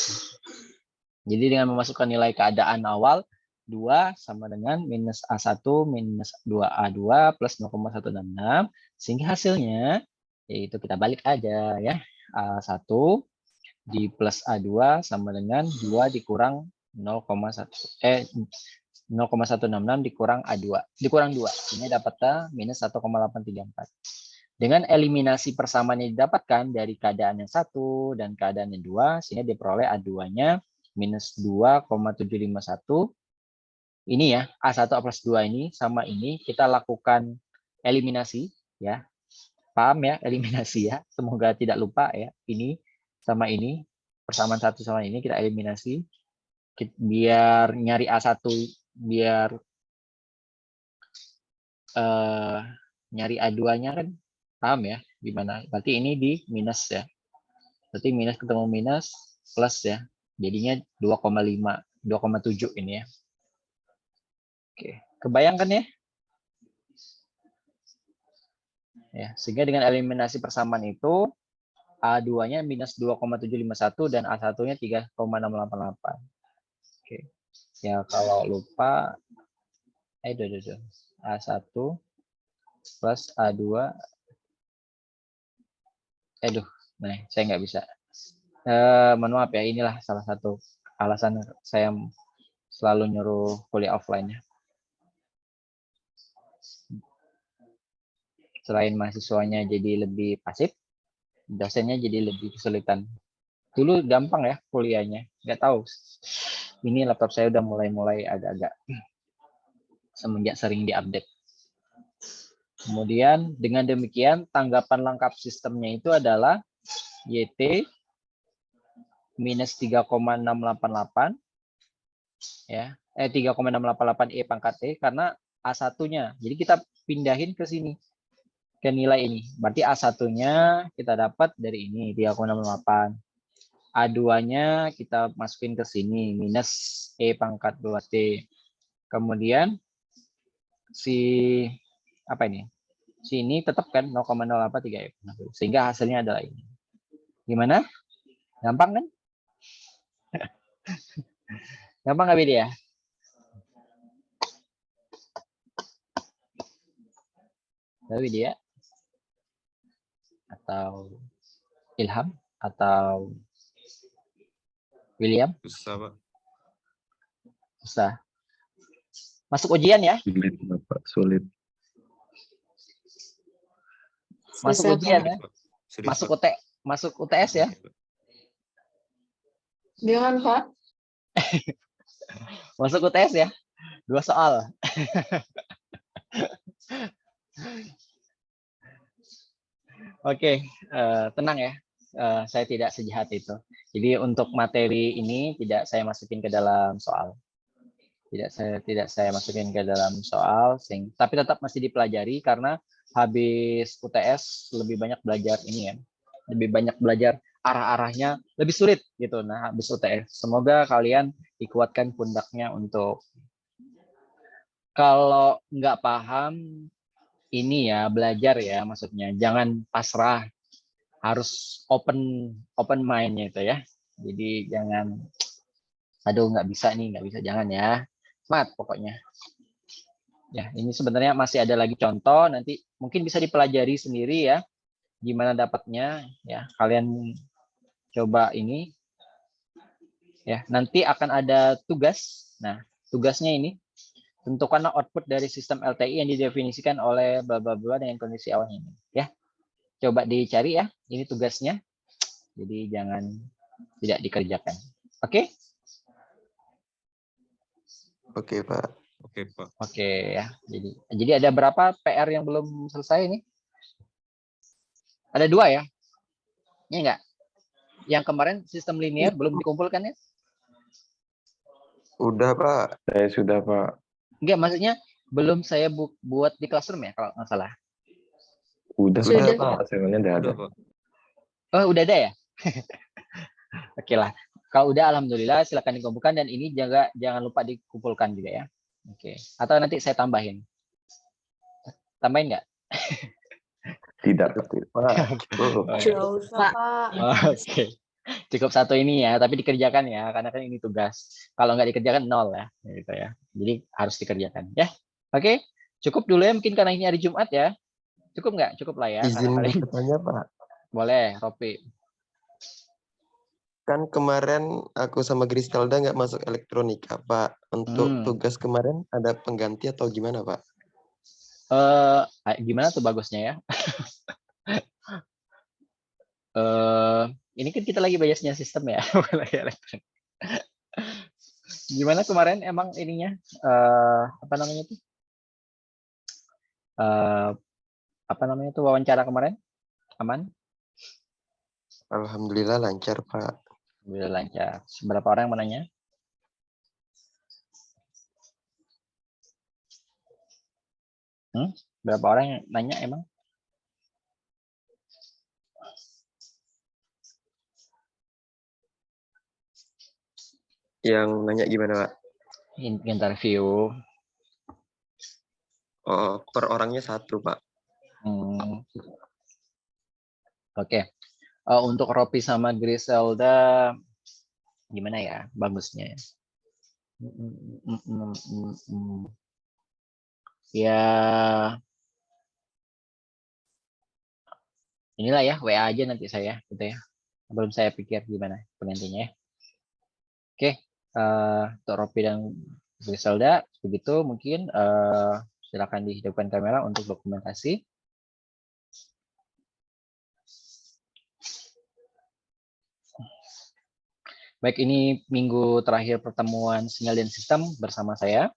Jadi dengan memasukkan nilai keadaan awal 2 sama dengan minus A1 minus 2A2 plus 0,166 sehingga hasilnya yaitu kita balik aja ya. A1 di plus A2 sama dengan 2 dikurang 0,166 dikurang A2 dikurang 2. Ini dapatnya minus 1,834. Dengan eliminasi persamaan yang didapatkan dari keadaan yang 1 dan keadaan yang 2 sehingga diperoleh A2-nya minus 2,751. Ini ya, A1 plus 2 ini sama ini kita lakukan eliminasi ya. Paham ya eliminasi ya. Semoga tidak lupa ya. Ini sama ini, persamaan 1 sama ini kita eliminasi. Biar nyari A1 biar nyari A2-nya kan paham ya gimana? Berarti ini di minus ya. Berarti minus ketemu minus plus ya. Jadinya 2,5, 2,7 ini ya. Oke, kebayangkan ya? Ya, sehingga dengan eliminasi persamaan itu A2-nya minus 2,751 dan A1-nya 3,688. Oke. Ya, kalau lupa A1 plus A2 nah, saya nggak bisa. Mohon maaf ya, inilah salah satu alasan saya selalu nyuruh kuliah offline ya. Selain mahasiswanya jadi lebih pasif, dosennya jadi lebih kesulitan. Dulu gampang ya kuliahnya, nggak tahu. Ini laptop saya udah mulai agak-agak semenjak sering diupdate. Kemudian dengan demikian tanggapan lengkap sistemnya itu adalah YT minus 3,688 ya, 3,688 E pangkat T karena A1-nya. Jadi kita pindahin ke sini. Ke nilai ini. Berarti A1-nya kita dapat dari ini 3,68. A2-nya kita masukin ke sini minus E pangkat 2T. Kemudian si apa ini? Sini tetap kan 0,083 sehingga hasilnya adalah ini. Gimana? Gampang kan? Gampang nggak Bidi ya? Bidi ya? Atau Ilham? Atau William? Susah, Pak. Susah. Masuk ujian ya? Sulit Bapak, sulit. Masuk Susah, ujian Pak. ya? Sulit, Masuk Pak. masuk UTS ya? Oke, Pak. Jangan, Pak. Masuk UTS ya? 2 soal. Oke, tenang ya. Saya tidak sejahat itu. Jadi untuk materi ini tidak saya masukin ke dalam soal. Tidak saya masukin ke dalam soal, tapi tetap masih dipelajari karena habis UTS lebih banyak belajar ini ya. Lebih banyak belajar arah-arahnya lebih sulit gitu. Nah, habis UTS. Semoga kalian dikuatkan pundaknya untuk kalau nggak paham ini ya belajar ya maksudnya. Jangan pasrah, harus open mind-nya itu ya. Jadi jangan aduh nggak bisa nih, nggak bisa, jangan ya. Semangat pokoknya. Ya, ini sebenarnya masih ada lagi contoh, nanti mungkin bisa dipelajari sendiri ya. Gimana dapatnya ya. Kalian coba ini ya. Nanti akan ada tugas. Nah, tugasnya ini tentukanlah output dari sistem LTI yang didefinisikan oleh bla bla bla dengan kondisi awan ini ya. Coba dicari ya. Ini tugasnya. Jadi jangan tidak dikerjakan. Oke? Oke, Pak. Oke, Pak. Oke ya. Jadi ada berapa PR yang belum selesai ini? Ada 2 ya? Ini enggak? Yang kemarin sistem linear belum dikumpulkan ya? Udah, Pak. Saya sudah Pak. Enggak, maksudnya belum saya buat di classroom ya kalau nggak salah. Udah Sudah, Pak. Hasilnya udah ada. Udah, Pak. Oh, udah ada ya? Oke lah. Kalau udah alhamdulillah silakan dikumpulkan dan ini jangan lupa dikumpulkan juga ya. Oke. Atau nanti saya tambahin. Tambahin nggak? Tidak Pak. Oh. Nggak usah, Pak. Oke. Cukup 1 ini ya, tapi dikerjakan ya, karena kan ini tugas. Kalau nggak dikerjakan 0 ya, gitu ya. Jadi harus dikerjakan ya. Oke, cukup dulu ya, mungkin karena ini hari Jumat ya. Cukup nggak? Cukup lah ya. Izin Karena kalian... bertanya, Pak. Boleh, Ropi. Kan kemarin aku sama Griselda nggak masuk elektronika, Pak. Untuk tugas kemarin ada pengganti atau gimana, Pak? Gimana tuh bagusnya ya? Ini kan kita lagi belajarnya sistem ya, bukan lagi elektronik. Gimana kemarin emang ininya? Apa namanya tuh? Apa namanya tuh wawancara kemarin? Aman? Alhamdulillah lancar, Pak. Alhamdulillah lancar. Seberapa orang yang menanya? Berapa orang yang nanya emang? Yang nanya gimana, Pak? Interview. Oh, per orangnya 1, Pak. Oke. Untuk Ropi sama Griselda gimana ya bagusnya? Ya inilah ya, WA aja nanti saya gitu ya. Belum saya pikir gimana penggantinya ya. Oke, untuk Ropi dan Griselda begitu mungkin silakan dihidupkan kamera untuk dokumentasi. Baik, ini minggu terakhir pertemuan sinyal dan sistem bersama saya.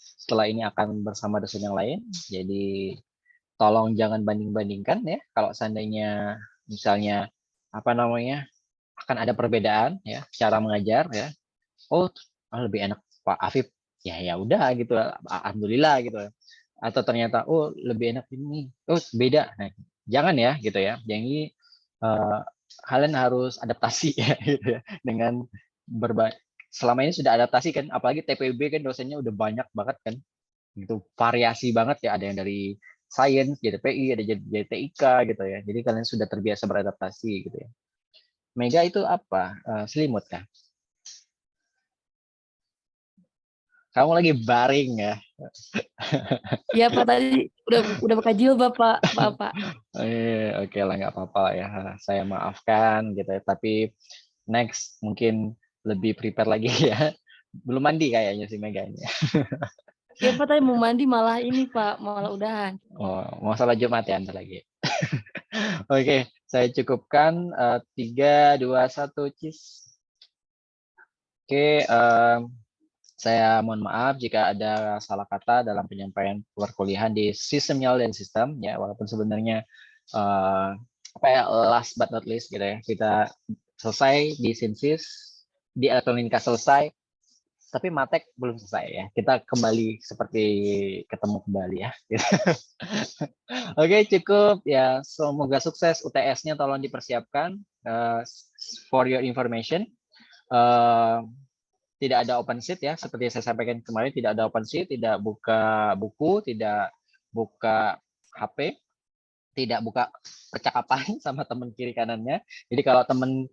Setelah ini akan bersama dosen yang lain. Jadi tolong jangan banding-bandingkan ya. Kalau seandainya misalnya apa namanya akan ada perbedaan ya cara mengajar ya. Oh, lebih enak Pak Afif. Ya udah gitu. Alhamdulillah gitu. Atau ternyata oh lebih enak ini. Oh beda. Nah, jangan ya gitu ya. Jadi kalian harus adaptasi ya, gitu ya dengan selama ini sudah adaptasi kan, apalagi TPB kan dosennya udah banyak banget kan, gitu variasi banget ya, ada yang dari sains jadi PI, ada jadi TIK gitu ya, jadi kalian sudah terbiasa beradaptasi gitu ya. Mega itu apa? Selimut kah? Kamu lagi baring ya? Iya, Pak, tadi udah pakai jilbab, Pak. Oke lah, nggak apa-apa ya. Saya maafkan gitu ya. Tapi next mungkin lebih prepare lagi ya. Belum mandi kayaknya si Mega ini. Ya Pak, tadi mau mandi malah ini Pak, malah udahan. Oh, mau salat Jumat ya Anda lagi. Oke, saya cukupkan 3, 2, 1, cis. Oke, saya mohon maaf jika ada salah kata dalam penyampaian perkuliahan di sistemnya dan sistem ya, walaupun sebenarnya apa ya, last but not least gitu ya, kita selesai di Sinsis, di elektronika selesai, tapi Matek belum selesai ya. Kita kembali seperti ketemu kembali ya. Oke, cukup ya. Semoga sukses UTS-nya, tolong dipersiapkan. For your information, tidak ada open sheet ya, seperti saya sampaikan kemarin, tidak ada open sheet, tidak buka buku, tidak buka HP, tidak buka percakapan sama teman kiri kanannya. Jadi kalau teman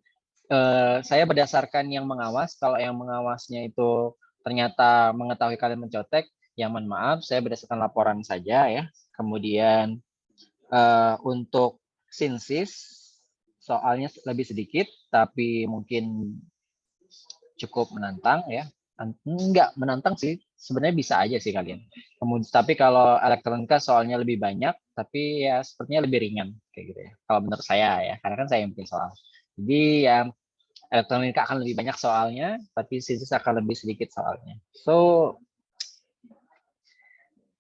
saya berdasarkan yang mengawas, kalau yang mengawasnya itu ternyata mengetahui kalian mencontek, ya mohon maaf, saya berdasarkan laporan saja ya. Kemudian untuk Sinsis, soalnya lebih sedikit, tapi mungkin cukup menantang ya. Enggak menantang sih, sebenarnya bisa aja sih kalian. Kemudian, tapi kalau elektronika soalnya lebih banyak, tapi ya sepertinya lebih ringan kayak gitu ya. Kalau menurut saya ya, karena kan saya yang bikin soal. Jadi ya elektronika akan lebih banyak soalnya, tapi Sinsis akan lebih sedikit soalnya. So,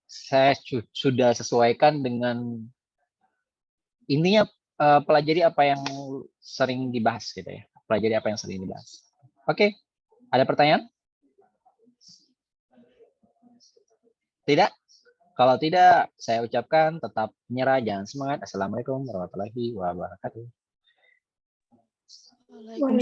saya sudah sesuaikan dengan intinya, pelajari apa yang sering dibahas gitu ya. Pelajari apa yang sering dibahas. Oke, ada pertanyaan? Tidak? Kalau tidak, saya ucapkan tetap menyerah, jangan semangat. Assalamualaikum warahmatullahi wabarakatuh. Waalaikumsalam.